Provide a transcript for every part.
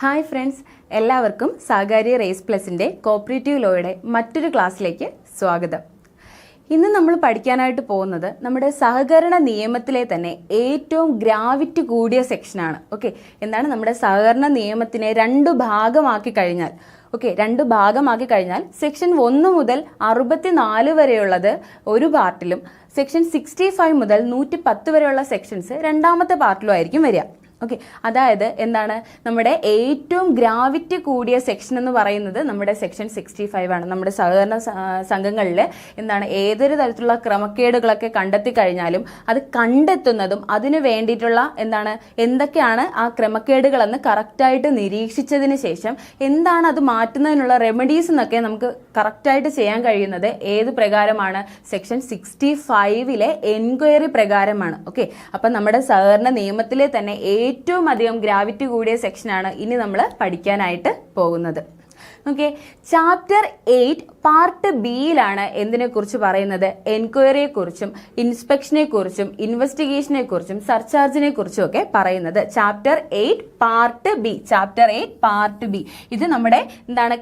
Hi friends, എല്ലാവർക്കും സാഗാരി raise പ്ലസിൻ്റെ cooperative ലോയുടെ മറ്റൊരു ക്ലാസ്സിലേക്ക് സ്വാഗതം. ഇന്ന് നമ്മൾ പഠിക്കാനായിട്ട് പോകുന്നത് നമ്മുടെ സഹകരണ നിയമത്തിലെ തന്നെ ഏറ്റവും ഗ്രാവിറ്റി കൂടിയ സെക്ഷനാണ്. ഓക്കെ, എന്താണ് നമ്മുടെ സഹകരണ നിയമത്തിനെ രണ്ട് ഭാഗമാക്കി കഴിഞ്ഞാൽ സെക്ഷൻ 1 മുതൽ 64 വരെയുള്ളത് ഒരു പാർട്ടിലും സെക്ഷൻ 65 മുതൽ 110 വരെയുള്ള സെക്ഷൻസ് രണ്ടാമത്തെ പാർട്ടിലും ആയിരിക്കും വരിക. ഓക്കെ, അതായത് എന്താണ് നമ്മുടെ ഏറ്റവും ഗ്രാവിറ്റി കൂടിയ സെക്ഷൻ എന്ന് പറയുന്നത് നമ്മുടെ സെക്ഷൻ 65 ആണ്. നമ്മുടെ സഹകരണ സംഘങ്ങളിൽ എന്താണ് ഏതൊരു തരത്തിലുള്ള ക്രമക്കേടുകളൊക്കെ കണ്ടെത്തി കഴിഞ്ഞാലും അത് കണ്ടെത്തുന്നതും അതിനു വേണ്ടിയിട്ടുള്ള എന്തൊക്കെയാണ് ആ ക്രമക്കേടുകളെന്ന് കറക്റ്റായിട്ട് നിരീക്ഷിച്ചതിന് ശേഷം എന്താണ് അത് മാറ്റുന്നതിനുള്ള റെമഡീസ് എന്നൊക്കെ നമുക്ക് കറക്റ്റായിട്ട് ചെയ്യാൻ കഴിയുന്നത് ഏത് പ്രകാരമാണ്? സെക്ഷൻ 65-ലെ എൻക്വയറി പ്രകാരമാണ്. ഓക്കെ, അപ്പം നമ്മുടെ സഹകരണ നിയമത്തിലെ തന്നെ ഏറ്റവും അധികം ഗ്രാവിറ്റി കൂടിയ സെക്ഷനാണ് ഇനി നമ്മൾ പഠിക്കാനായിട്ട് പോകുന്നത്. ഓക്കെ, ചാപ്റ്റർ 8 പാർട്ട് ബിയിലാണ് എന്തിനെ കുറിച്ച് പറയുന്നത്? എൻക്വയറിയെ കുറിച്ചും ഇൻസ്പെക്ഷനെ കുറിച്ചും ഇൻവെസ്റ്റിഗേഷനെ കുറിച്ചും സർചാർജിനെ കുറിച്ചും ഒക്കെ പറയുന്നത്. ചാപ്റ്റർ 8 പാർട്ട് ബി ഇത് നമ്മുടെ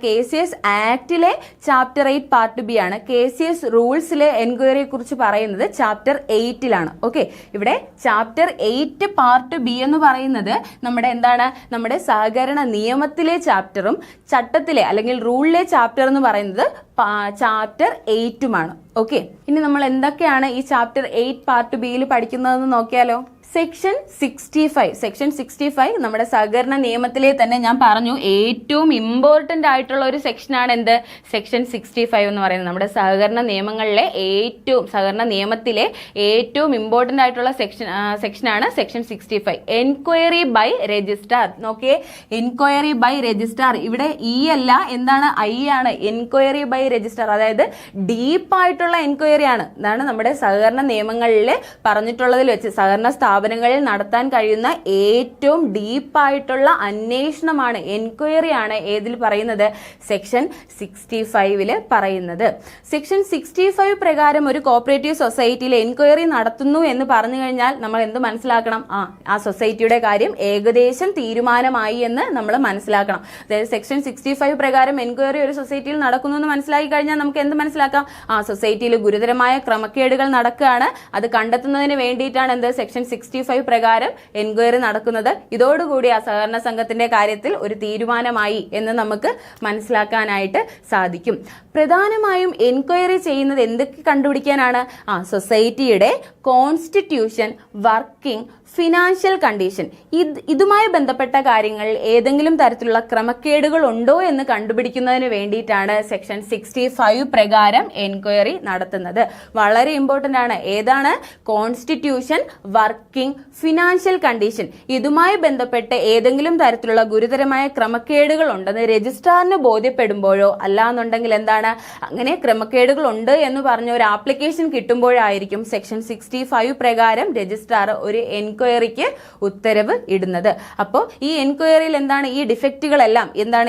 KCS ആക്ടിലെ ചാപ്റ്റർ 8 പാർട്ട് ബി ആണ്. KCS റൂൾസിലെ എൻക്വയറിയെ കുറിച്ച് പറയുന്നത് ചാപ്റ്റർ 8-ലാണ്. ഓക്കെ, ഇവിടെ ചാപ്റ്റർ 8 പാർട്ട് ബി എന്ന് പറയുന്നത് നമ്മുടെ സഹകരണ നിയമത്തിലെ ചാപ്റ്ററും ചട്ടത്തിലെ അല്ലെങ്കിൽ റൂളിലെ ചാപ്റ്റർ എന്ന് പറയുന്നത് ചാപ്റ്റർ 8-മാണ്. ഓക്കെ, ഇനി നമ്മൾ എന്തൊക്കെയാണ് ഈ ചാപ്റ്റർ 8 പാർട്ട് ബിയിൽ പഠിക്കുന്നതെന്ന് നോക്കിയാലോ. സെക്ഷൻ 65 നമ്മുടെ സഹകരണ നിയമത്തിലെ തന്നെ ഞാൻ പറഞ്ഞു ഏറ്റവും ഇമ്പോർട്ടന്റ് ആയിട്ടുള്ള ഒരു സെക്ഷനാണ് എന്ത്? സെക്ഷൻ 65 എന്ന് പറയുന്നത്. നമ്മുടെ സഹകരണ നിയമത്തിലെ ഏറ്റവും ഇമ്പോർട്ടന്റ് ആയിട്ടുള്ള സെക്ഷനാണ് സെക്ഷൻ 65. Enquiry by registrar. നോക്കിയേ, എൻക്വയറി ബൈ രജിസ്ട്രാർ ഇവിടെ അല്ല, എന്താണ്? ആണ്. എൻക്വയറി ബൈ രജിസ്ട്രാർ അതായത് ഡീപ്പായിട്ടുള്ള എൻക്വയറി ആണ്. ഇതാണ് നമ്മുടെ സഹകരണ നിയമങ്ങളിൽ പറഞ്ഞിട്ടുള്ളതിൽ വെച്ച് സഹകരണ സ്ഥാപനങ്ങളിൽ നടത്താൻ കഴിയുന്ന ഏറ്റവും ഡീപ്പായിട്ടുള്ള അന്വേഷണമാണ്, എൻക്വയറി ആണ്. ഏതിൽ പറയുന്നത്? സെക്ഷൻ 65-ൽ പറയുന്നത്. സെക്ഷൻ 65 പ്രകാരം ഒരു കോപ്പറേറ്റീവ് സൊസൈറ്റിയിൽ എൻക്വയറി നടത്തുന്നു എന്ന് പറഞ്ഞു കഴിഞ്ഞാൽ നമ്മൾ എന്ത് മനസ്സിലാക്കണം? ആ സൊസൈറ്റിയുടെ കാര്യം ഏകദേശം തീരുമാനമായി എന്ന് നമ്മൾ മനസ്സിലാക്കണം. അതായത് സെക്ഷൻ 65 പ്രകാരം എൻക്വയറി ഒരു സൊസൈറ്റിയിൽ നടക്കുന്നു എന്ന് മനസ്സിലാക്കി കഴിഞ്ഞാൽ നമുക്ക് എന്ത് മനസ്സിലാക്കാം? സൊസൈറ്റിയിൽ ഗുരുതരമായ ക്രമക്കേടുകൾ നടക്കുകയാണ്, അത് കണ്ടെത്തുന്നതിന് വേണ്ടിയിട്ടാണ് എന്ത്? സെക്ഷൻ 65 പ്രകാരം എൻക്വയറി നടക്കുന്നത്. ഇതോടുകൂടി ആ സഹകരണ സംഘത്തിന്റെ കാര്യത്തിൽ ഒരു തീരുമാനമായി എന്ന് നമുക്ക് മനസ്സിലാക്കാനായിട്ട് സാധിക്കും. പ്രധാനമായും എൻക്വയറി ചെയ്യുന്നത് എന്തൊക്കെ കണ്ടുപിടിക്കാനാണ്? സൊസൈറ്റിയുടെ കോൺസ്റ്റിറ്റ്യൂഷൻ, വർക്കിംഗ്, ഫിനാൻഷ്യൽ കണ്ടീഷൻ, ഇതുമായി ബന്ധപ്പെട്ട കാര്യങ്ങൾ ഏതെങ്കിലും തരത്തിലുള്ള ക്രമക്കേടുകൾ ഉണ്ടോ എന്ന് കണ്ടുപിടിക്കുന്നതിന് വേണ്ടിയിട്ടാണ് സെക്ഷൻ 65 പ്രകാരം എൻക്വയറി നടത്തുന്നത്. വളരെ ഇമ്പോർട്ടന്റ് ആണ്. ഏതാണ്? കോൺസ്റ്റിറ്റ്യൂഷൻ, വർക്കിംഗ്, ഫിനാൻഷ്യൽ കണ്ടീഷൻ, ഇതുമായി ബന്ധപ്പെട്ട് ഏതെങ്കിലും തരത്തിലുള്ള ഗുരുതരമായ ക്രമക്കേടുകൾ ഉണ്ടെന്ന് രജിസ്ട്രാറിന് ബോധ്യപ്പെടുമ്പോഴോ അല്ലാന്നുണ്ടെങ്കിൽ എന്താണ് അങ്ങനെ ക്രമക്കേടുകൾ ഉണ്ട് എന്ന് പറഞ്ഞ ഒരു ആപ്ലിക്കേഷൻ കിട്ടുമ്പോഴായിരിക്കും സെക്ഷൻ 65 പ്രകാരം രജിസ്ട്രാർ ഒരു എൻക്വയറിക്ക് ഉത്തരവ് ഇടുന്നത്. അപ്പോൾ ഈ എൻക്വയറിയിൽ ഈ ഡിഫക്റ്റുകളെല്ലാം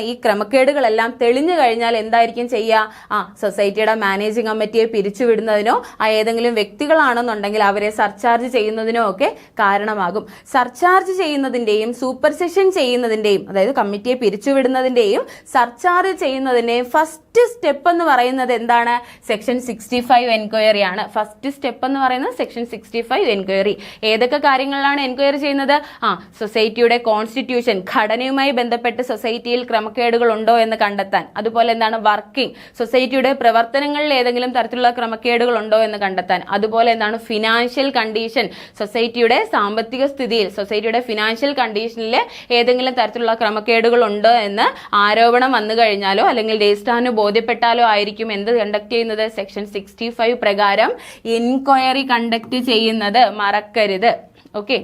ഈ ക്രമക്കേടുകളെല്ലാം തെളിഞ്ഞു കഴിഞ്ഞാൽ എന്തായിരിക്കും ചെയ്യുക? സൊസൈറ്റിയുടെ മാനേജിംഗ് കമ്മിറ്റിയെ പിരിച്ചുവിടുന്നതിനോ ഏതെങ്കിലും വ്യക്തികളാണെന്നുണ്ടെങ്കിൽ അവരെ സർചാർജ് ചെയ്യുന്നതിനോ ഒക്കെ കാരണമാകും. സർചാർജ് ചെയ്യുന്നതിന്റെയും സൂപ്പർസെഷൻ ചെയ്യുന്നതിന്റെയും, അതായത് കമ്മിറ്റിയെ പിരിച്ചുവിടുന്നതിന്റെയും സർചാർജ് ചെയ്യുന്നതിന്റെയും ഫസ്റ്റ് സ്റ്റെപ്പ് എന്ന് പറയുന്നത് എന്താണ്? സെക്ഷൻ 65 എൻക്വയറി ആണ്. ഫസ്റ്റ് സ്റ്റെപ്പ് എന്ന് പറയുന്നത് സെക്ഷൻ 65 എൻക്വയറി. ഏതൊക്കെ കാര്യങ്ങളിലാണ് എൻക്വയറി ചെയ്യുന്നത്? സൊസൈറ്റിയുടെ കോൺസ്റ്റിറ്റ്യൂഷൻ, ഘടനയുമായി ബന്ധപ്പെട്ട് സൊസൈറ്റിയിൽ ക്രമക്കേടുകൾ ഉണ്ടോ എന്ന് കണ്ടെത്താൻ. അതുപോലെ വർക്കിംഗ്, സൊസൈറ്റിയുടെ പ്രവർത്തനങ്ങളിൽ ഏതെങ്കിലും തരത്തിലുള്ള ക്രമക്കേടുകൾ ഉണ്ടോ എന്ന് കണ്ടെത്താൻ. അതുപോലെ ഫിനാൻഷ്യൽ കണ്ടീഷൻ, സൊസൈറ്റിയുടെ സാമ്പത്തിക സ്ഥിതിയിൽ, സൊസൈറ്റിയുടെ ഫിനാൻഷ്യൽ കണ്ടീഷനിൽ ഏതെങ്കിലും തരത്തിലുള്ള ക്രമക്കേടുകൾ ഉണ്ടോ എന്ന് ആരോപണം വന്നു കഴിഞ്ഞാലോ അല്ലെങ്കിൽ രജിസ്ട്രാറിന് ബോധ്യപ്പെട്ടാലോ ആയിരിക്കും എന്ത് കണ്ടക്ട് ചെയ്യുന്നത്? സെക്ഷൻ 65 പ്രകാരം എൻക്വയറി കണ്ടക്ട് ചെയ്യുന്നത്. മറക്കരുത്. ഓക്കെ,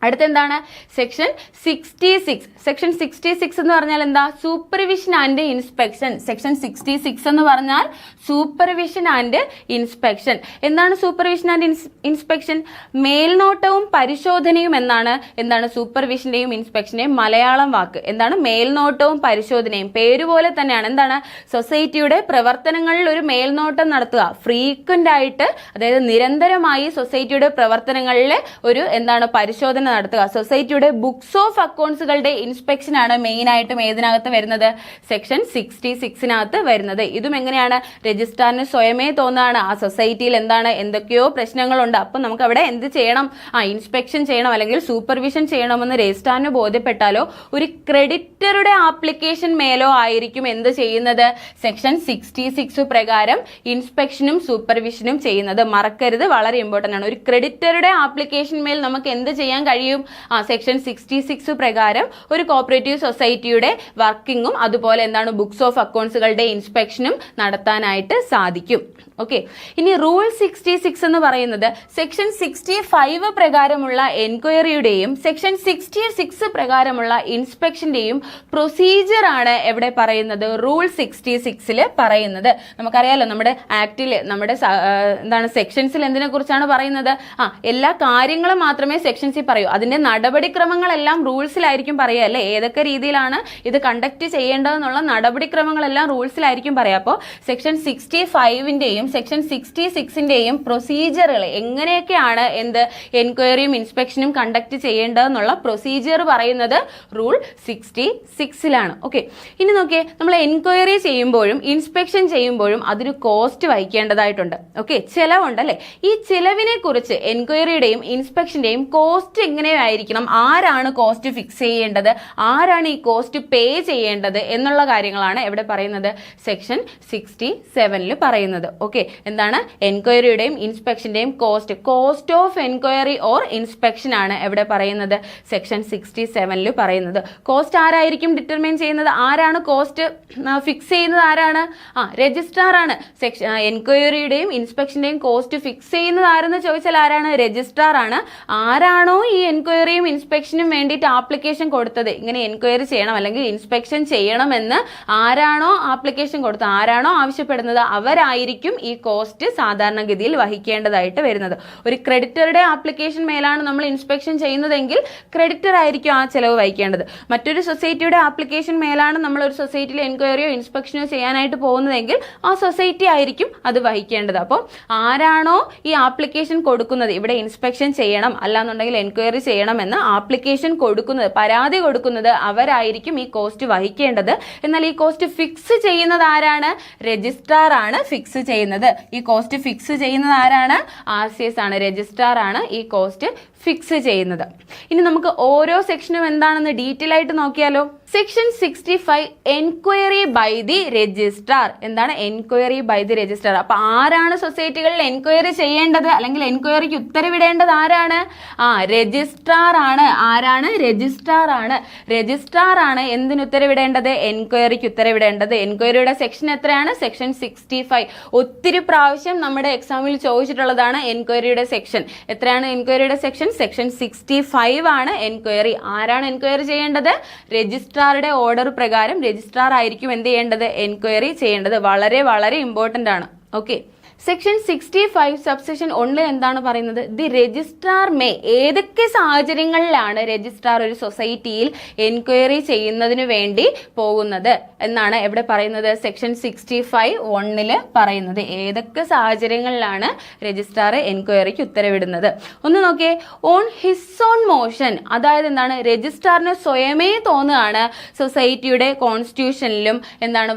അടുത്തെന്താണ്? സെക്ഷൻ 66. സെക്ഷൻ 66 എന്ന് പറഞ്ഞാൽ എന്താ? Supervision and inspection. സെക്ഷൻ 66 എന്ന് പറഞ്ഞാൽ സൂപ്പർവിഷൻ ആൻഡ് ഇൻസ്പെക്ഷൻ. എന്താണ് സൂപ്പർവിഷൻ ആൻഡ് ഇൻസ്പെക്ഷൻ? മേൽനോട്ടവും പരിശോധനയും എന്താണ് സൂപ്പർവിഷന്റെയും ഇൻസ്പെക്ഷന്റെയും മലയാളം വാക്ക്. മേൽനോട്ടവും പരിശോധനയും. പേരുപോലെ തന്നെയാണ്. സൊസൈറ്റിയുടെ പ്രവർത്തനങ്ങളിൽ ഒരു മേൽനോട്ടം നടത്തുക. ഫ്രീക്വന്റ് ആയിട്ട്, അതായത് നിരന്തരമായി സൊസൈറ്റിയുടെ പ്രവർത്തനങ്ങളിൽ ഒരു പരിശോധന നടത്തുക. സൊസൈറ്റിയുടെ ബുക്സ് ഓഫ് അക്കൗണ്ട്സുകളുടെ ഇൻസ്പെക്ഷൻ ആണ് മെയിൻ ആയിട്ടും ഏതിനകത്ത് വരുന്നത്, സെക്ഷൻ 66 വരുന്നത്. ഇതും എങ്ങനെയാണ്, രജിസ്ട്രാറിന് സ്വയമേ തോന്നാണ് ആ സൊസൈറ്റിയിൽ എന്തൊക്കെയോ പ്രശ്നങ്ങളുണ്ട്, അപ്പൊ നമുക്ക് അവിടെ എന്ത് ചെയ്യണം, ഇൻസ്പെക്ഷൻ ചെയ്യണം അല്ലെങ്കിൽ സൂപ്പർവിഷൻ ചെയ്യണമെന്ന് രജിസ്ട്രാറിന് ബോധ്യപ്പെട്ടാലോ ഒരു ക്രെഡിറ്ററുടെ ആപ്ലിക്കേഷൻ മേലോ ആയിരിക്കും എന്ത് ചെയ്യുന്നത്, സെക്ഷൻ 66 പ്രകാരം ഇൻസ്പെക്ഷനും സൂപ്പർവിഷനും ചെയ്യുന്നത്. മറക്കരുത്, വളരെ ഇമ്പോർട്ടന്റ് ആണ്. ഒരു ക്രെഡിറ്ററുടെ ആപ്ലിക്കേഷൻ മേൽ നമുക്ക് എന്ത് ചെയ്യാൻ കഴിയും, സെക്ഷൻ 66 പ്രകാരം ഒരു കോപ്പറേറ്റീവ് സൊസൈറ്റിയുടെ വർക്കിങ്ങും അതുപോലെ ബുക്സ് ഓഫ് അക്കൗണ്ട്സുകളുടെ ഇൻസ്പെക്ഷനും നടത്താനായിട്ട് സാധിക്കും. ഓക്കെ, ഇനി റൂൾ 66 എന്ന് പറയുന്നത് സെക്ഷൻ 65 പ്രകാരമുള്ള എൻക്വയറിയുടെയും സെക്ഷൻ 66 പ്രകാരമുള്ള ഇൻസ്പെക്ഷന്റെയും പ്രൊസീജിയർ ആണ് എവിടെ പറയുന്നത്, റൂൾ 66 പറയുന്നത്. നമുക്കറിയാലോ നമ്മുടെ ആക്ടിൽ നമ്മുടെ സെക്ഷൻസിൽ എന്തിനെ കുറിച്ചാണ് പറയുന്നത്, എല്ലാ കാര്യങ്ങളും മാത്രമേ സെക്ഷൻസിൽ പറയൂ. അതിന്റെ നടപടിക്രമങ്ങളെല്ലാം റൂൾസിലായിരിക്കും പറയുക അല്ലെ, ഏതൊക്കെ രീതിയിലാണ് ഇത് കണ്ടക്ട് ചെയ്യേണ്ടതെന്നുള്ള നടപടിക്രമങ്ങളെല്ലാം റൂൾസിലായിരിക്കും പറയാം. അപ്പോൾ സെക്ഷൻ 65ന്റെയും സെക്ഷൻ 66ന്റെയും പ്രൊസീജിയറുകൾ എങ്ങനെയൊക്കെയാണ് എൻക്വയറിയും ഇൻസ്പെക്ഷനും കണ്ടക്ട് ചെയ്യേണ്ടതെന്നുള്ള പ്രൊസീജിയർ പറയുന്നത് റൂൾ 66ലാണ്. ഓക്കെ, ഇനി നോക്കിയേ, നമ്മൾ എൻക്വയറി ചെയ്യുമ്പോഴും ഇൻസ്പെക്ഷൻ ചെയ്യുമ്പോഴും അതിന് കോസ്റ്റ് വഹിക്കേണ്ടതായിട്ടുണ്ട്. ഓക്കെ, ചിലവുണ്ട് അല്ലെ. ഈ ചിലവിനെ കുറിച്ച് എൻക്വയറിയുടെയും ഇൻസ്പെക്ഷന്റെയും കോസ്റ്റ് എങ്ങനെയായിരിക്കണം, ആരാണ് കോസ്റ്റ് ഫിക്സ് ചെയ്യേണ്ടത്, ആരാണ് ഈ കോസ്റ്റ് പേ ചെയ്യേണ്ടത് എന്നുള്ള കാര്യങ്ങളാണ് എവിടെ പറയുന്നത്, സെക്ഷൻ 67 പറയുന്നത്. ഓക്കെ, എന്താണ് എൻക്വയറിയുടെയും ഇൻസ്പെക്ഷന്റെയും cost of enquiry or inspection ആണ് എവിടെ പറയുന്നത്, സെക്ഷൻ 67 പറയുന്നത്. കോസ്റ്റ് ആരായിരിക്കും ഡിറ്റർമൈൻ ചെയ്യുന്നത്, ആരാണ് കോസ്റ്റ് ഫിക്സ് ചെയ്യുന്നത്, ആരാണ്, രജിസ്ട്രാർ ആണ്. എൻക്വയറിയുടെയും ഇൻസ്പെക്ഷന്റെയും കോസ്റ്റ് ഫിക്സ് ചെയ്യുന്നത് ആരെന്ന് ചോദിച്ചാൽ ആരാണ്, രജിസ്ട്രാർ ആണ്. ആരാണോ ഈ എൻക്വയറിയും ഇൻസ്പെക്ഷനും വേണ്ടിയിട്ട് ആപ്ലിക്കേഷൻ കൊടുത്തത്, ഇങ്ങനെ എൻക്വയറി ചെയ്യണം അല്ലെങ്കിൽ ഇൻസ്പെക്ഷൻ ചെയ്യണമെന്ന് ആരാണോ ആപ്ലിക്കേഷൻ കൊടുത്തത്, ആരാണോ ആവശ്യപ്പെടുന്നത്, അവരായിരിക്കും ഈ കോസ്റ്റ് സാധാരണഗതിയിൽ വഹിക്കേണ്ടതായിട്ട് വരുന്നത്. ഒരു ക്രെഡിറ്ററുടെ ആപ്ലിക്കേഷൻ മേലാണ് നമ്മൾ ഇൻസ്പെക്ഷൻ ചെയ്യുന്നതെങ്കിൽ ക്രെഡിറ്റർ ആയിരിക്കും ആ ചെലവ് വഹിക്കേണ്ടത്. മറ്റൊരു സൊസൈറ്റിയുടെ ആപ്ലിക്കേഷൻ മേലാണ് നമ്മൾ ഒരു സൊസൈറ്റിയിൽ എൻക്വയറിയോ ഇൻസ്പെക്ഷനോ ചെയ്യാനായിട്ട് പോകുന്നതെങ്കിൽ ആ സൊസൈറ്റി ആയിരിക്കും അത് വഹിക്കേണ്ടത്. അപ്പോൾ ആരാണോ ഈ ആപ്ലിക്കേഷൻ കൊടുക്കുന്നത്, ഇവിടെ ഇൻസ്പെക്ഷൻ ചെയ്യണം അല്ലാന്നുണ്ടെങ്കിൽ എൻക്വയറി ചെയ്യണമെന്ന് ആപ്ലിക്കേഷൻ കൊടുക്കുന്നത്, പരാതി കൊടുക്കുന്നത്, അവരായിരിക്കും ഈ കോസ്റ്റ് വഹിക്കേണ്ടത്. എന്നാൽ ഈ കോസ്റ്റ് ഫിക്സ് ചെയ്യുന്നത് ആരാണ്, രജിസ്ട്രാർ ആണ് ഫിക്സ് ചെയ്യുന്നത്. ഈ കോസ്റ്റ് ഫിക്സ് ചെയ്യുന്നത് ആരാണ്, RCS ആണ്, രജിസ്ട്രാർ ആണ് ഈ കോസ്റ്റ് ഫിക്സ് ചെയ്യുന്നത്. ഇനി നമുക്ക് ഓരോ സെക്ഷനും എന്താണെന്ന് ഡീറ്റെയിൽ ആയിട്ട് നോക്കിയാലോ. Section 65 enquiry by the registrar. എന്താണ് എൻക്വയറി ബൈ ദി രജിസ്ട്രാർ? അപ്പൊ ആരാണ് സൊസൈറ്റികളിൽ എൻക്വയറി ചെയ്യേണ്ടത് അല്ലെങ്കിൽ എൻക്വയറിക്ക് ഉത്തരവിടേണ്ടത് ആരാണ്, രജിസ്ട്രാർ ആണ്. ആരാണ്, രജിസ്ട്രാർ ആണ്. രജിസ്ട്രാർ ആണ് എന്തിന് ഉത്തരവിടേണ്ടത്, എൻക്വയറിക്ക് ഉത്തരവിടേണ്ടത്. എൻക്വയറിയുടെ സെക്ഷൻ എത്രയാണ്, സെക്ഷൻ 65. ഒത്തിരി പ്രാവശ്യം നമ്മുടെ എക്സാമിൽ ചോദിച്ചിട്ടുള്ളതാണ് എൻക്വയറിയുടെ സെക്ഷൻ. എത്രയാണ് എൻക്വയറിയുടെ സെക്ഷൻ, സെക്ഷൻ 65 ആണ് എൻക്വയറി. ആരാണ് എൻക്വയറി ചെയ്യേണ്ടത്, രജിസ്ട്രാറുടെ ഓർഡർ പ്രകാരം രജിസ്ട്രാർ ആയിരിക്കും എന്ത് ചെയ്യേണ്ടത്, എൻക്വയറി ചെയ്യേണ്ടത്. വളരെ വളരെ ഇമ്പോർട്ടന്റ് ആണ്. ഓക്കെ, സെക്ഷൻ 65 സബ്സെക്ഷൻ 1 എന്താണ് പറയുന്നത്, ദി രജിസ്ട്രാർ മേ, ഏതൊക്കെ സാഹചര്യങ്ങളിലാണ് രജിസ്ട്രാർ ഒരു സൊസൈറ്റിയിൽ എൻക്വയറി ചെയ്യുന്നതിന് വേണ്ടി പോകുന്നത് എന്നാണ് എവിടെ പറയുന്നത്, സെക്ഷൻ 65(1) പറയുന്നത്. ഏതൊക്കെ സാഹചര്യങ്ങളിലാണ് രജിസ്ട്രാർ എൻക്വയറിക്ക് ഉത്തരവിടുന്നത്. ഒന്ന് നോക്കിയേ, ഓൺ ഹിസ് ഓൺ മോഷൻ, അതായത് എന്താണ്, രജിസ്ട്രാറിന് സ്വയമേ തോന്നുകയാണ് സൊസൈറ്റിയുടെ കോൺസ്റ്റിറ്റ്യൂഷനിലും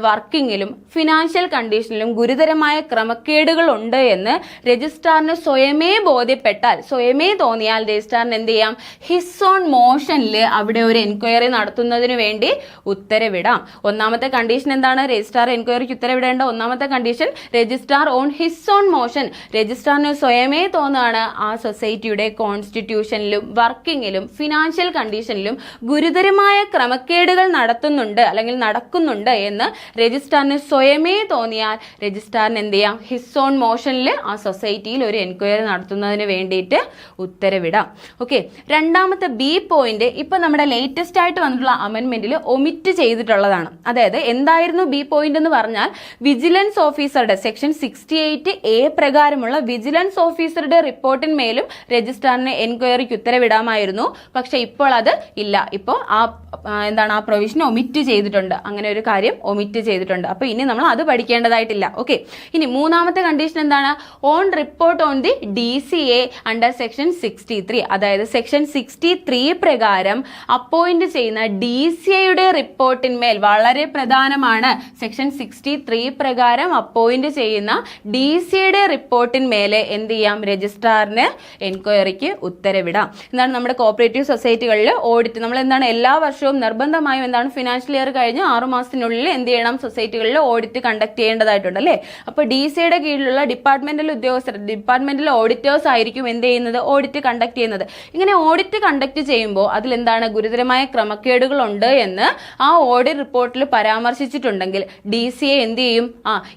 വർക്കിങ്ങിലും ഫിനാൻഷ്യൽ കണ്ടീഷനിലും ഗുരുതരമായ ക്രമക്കേട് ഉണ്ട് എന്ന് രജിസ്ട്രാറിന് സ്വയമേ ബോധ്യപ്പെട്ടാൽ, സ്വയമേ തോന്നിയാൽ രജിസ്ട്രാറിന് എന്ത് ചെയ്യാം, ഹിസ് ഓൺ മോഷനിൽ അവിടെ ഒരു എൻക്വയറി നടത്തുന്നതിന് വേണ്ടി ഉത്തരവിടാം. ഒന്നാമത്തെ കണ്ടീഷൻ എന്താണ്, രജിസ്ട്രാർ എൻക്വയറിക്ക് ഉത്തരവിടേണ്ട ഒന്നാമത്തെ condition, registrar on his own motion, രജിസ്ട്രാറിന് സ്വയമേ തോന്നുകയാണ് ആ സൊസൈറ്റിയുടെ കോൺസ്റ്റിറ്റ്യൂഷനിലും വർക്കിങ്ങിലും ഫിനാൻഷ്യൽ കണ്ടീഷനിലും ഗുരുതരമായ ക്രമക്കേടുകൾ നടത്തുന്നുണ്ട് അല്ലെങ്കിൽ നടക്കുന്നുണ്ട് എന്ന് രജിസ്ട്രാറിന് സ്വയമേ തോന്നിയാൽ രജിസ്ട്രാറിന് എന്ത് ചെയ്യാം, ഹിസ് ഓൺ മോഷനിൽ ആ സൊസൈറ്റിയിൽ ഒരു എൻക്വയറി നടത്തുന്നതിന് വേണ്ടിയിട്ട് ഉത്തരവിടാം. ഓക്കെ, രണ്ടാമത്തെ ബി പോയിന്റ് ഇപ്പൊ നമ്മുടെ ലേറ്റസ്റ്റ് ആയിട്ട് വന്നിട്ടുള്ള അമെന്റ്മെന്റിൽ ഒമിറ്റ് ചെയ്തിട്ടുള്ളതാണ്. അതായത് എന്തായിരുന്നു ബി പോയിന്റ് എന്ന് പറഞ്ഞാൽ, വിജിലൻസ് ഓഫീസറുടെ സെക്ഷൻ 68A പ്രകാരമുള്ള വിജിലൻസ് ഓഫീസറുടെ റിപ്പോർട്ടിന്മേലും രജിസ്ട്രാറിന് എൻക്വയറിക്ക് ഉത്തരവിടാമായിരുന്നു. പക്ഷെ ഇപ്പോൾ അത് ഇല്ല. ഇപ്പോൾ ആ പ്രൊവിഷൻ ഒമിറ്റ് ചെയ്തിട്ടുണ്ട്. അങ്ങനെ ഒരു കാര്യം ഒമിറ്റ് ചെയ്തിട്ടുണ്ട്. അപ്പൊ ഇനി നമ്മൾ അത് പഠിക്കേണ്ടതായിട്ടില്ല. ഓക്കെ, ഇനി മൂന്നാമത്തെ കണ്ടീഷൻ എന്താണ്? On report on the DCA under section 63. അതായത് സെക്ഷൻ 63 പ്രകാരം അപ്പോയിന്റ് ചെയ്യുന്ന DCAയുടെ റിപ്പോർട്ടിന്മേൽ, വളരെ പ്രധാനമാണ്, സെക്ഷൻ 63 പ്രകാരം അപ്പോയിന്റ് ചെയ്യുന്ന DCAയുടെ റിപ്പോർട്ടിന്മേലെ എന്ത് ചെയ്യാം? രജിസ്ട്രാറിന് എൻക്വയറിക്ക് ഉത്തരവിടാം. എന്താണ് നമ്മുടെ കോപ്പറേറ്റീവ് സൊസൈറ്റികളിൽ ഓഡിറ്റ് നമ്മൾ എന്താണ് എല്ലാ വർഷവും നിർബന്ധമായും എന്താണ് ഫിനാൻഷ്യൽ ഇയർ കഴിഞ്ഞ് 6 മാസത്തിനുള്ളിൽ എന്ത് ചെയ്യണം? സൊസൈറ്റികളിൽ ഓഡിറ്റ് കണ്ടക്ട് ചെയ്യേണ്ടതായിട്ടുണ്ട് അല്ലേ? അപ്പോൾ DCAയുടെ കീഴിലുള്ള ഡിപ്പാർട്ട്മെന്റൽ ഉദ്യോഗസ്ഥർ, ഡിപ്പാർട്ട്മെന്റൽ ഓഡിറ്റേഴ്സ് ആയിരിക്കും എന്ത് ചെയ്യുന്നത്? ഓഡിറ്റ് കണ്ടക്ട് ചെയ്യുന്നത്. ഇങ്ങനെ ഓഡിറ്റ് കണ്ടക്ട് ചെയ്യുമ്പോൾ അതിലെന്താണ് ഗുരുതരമായ ക്രമക്കേടുകൾ ഉണ്ട് എന്ന് ആ ഓഡിറ്റ് റിപ്പോർട്ടിൽ പരാമർശിച്ചിട്ടുണ്ടെങ്കിൽ DCA എന്ത് ചെയ്യും?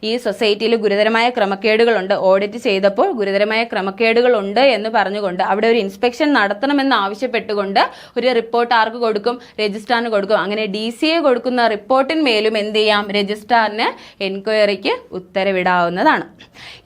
ഈ സൊസൈറ്റിയിൽ ഗുരുതരമായ ക്രമക്കേടുകളുണ്ട്, ഓഡിറ്റ് ചെയ്തപ്പോൾ ഗുരുതരമായ ക്രമക്കേടുകളുണ്ട് എന്ന് പറഞ്ഞുകൊണ്ട് അവിടെ ഒരു ഇൻസ്പെക്ഷൻ നടത്തണമെന്ന് ആവശ്യപ്പെട്ടുകൊണ്ട് ഒരു റിപ്പോർട്ട് ആർക്ക് കൊടുക്കും? രജിസ്ട്രാറിന് കൊടുക്കും. അങ്ങനെ DCA കൊടുക്കുന്ന റിപ്പോർട്ടിന്മേലും എന്ത് ചെയ്യാം? രജിസ്ട്രാറിന് എൻക്വയറിക്ക് ഉത്തരവിടാവുന്നതാണ്.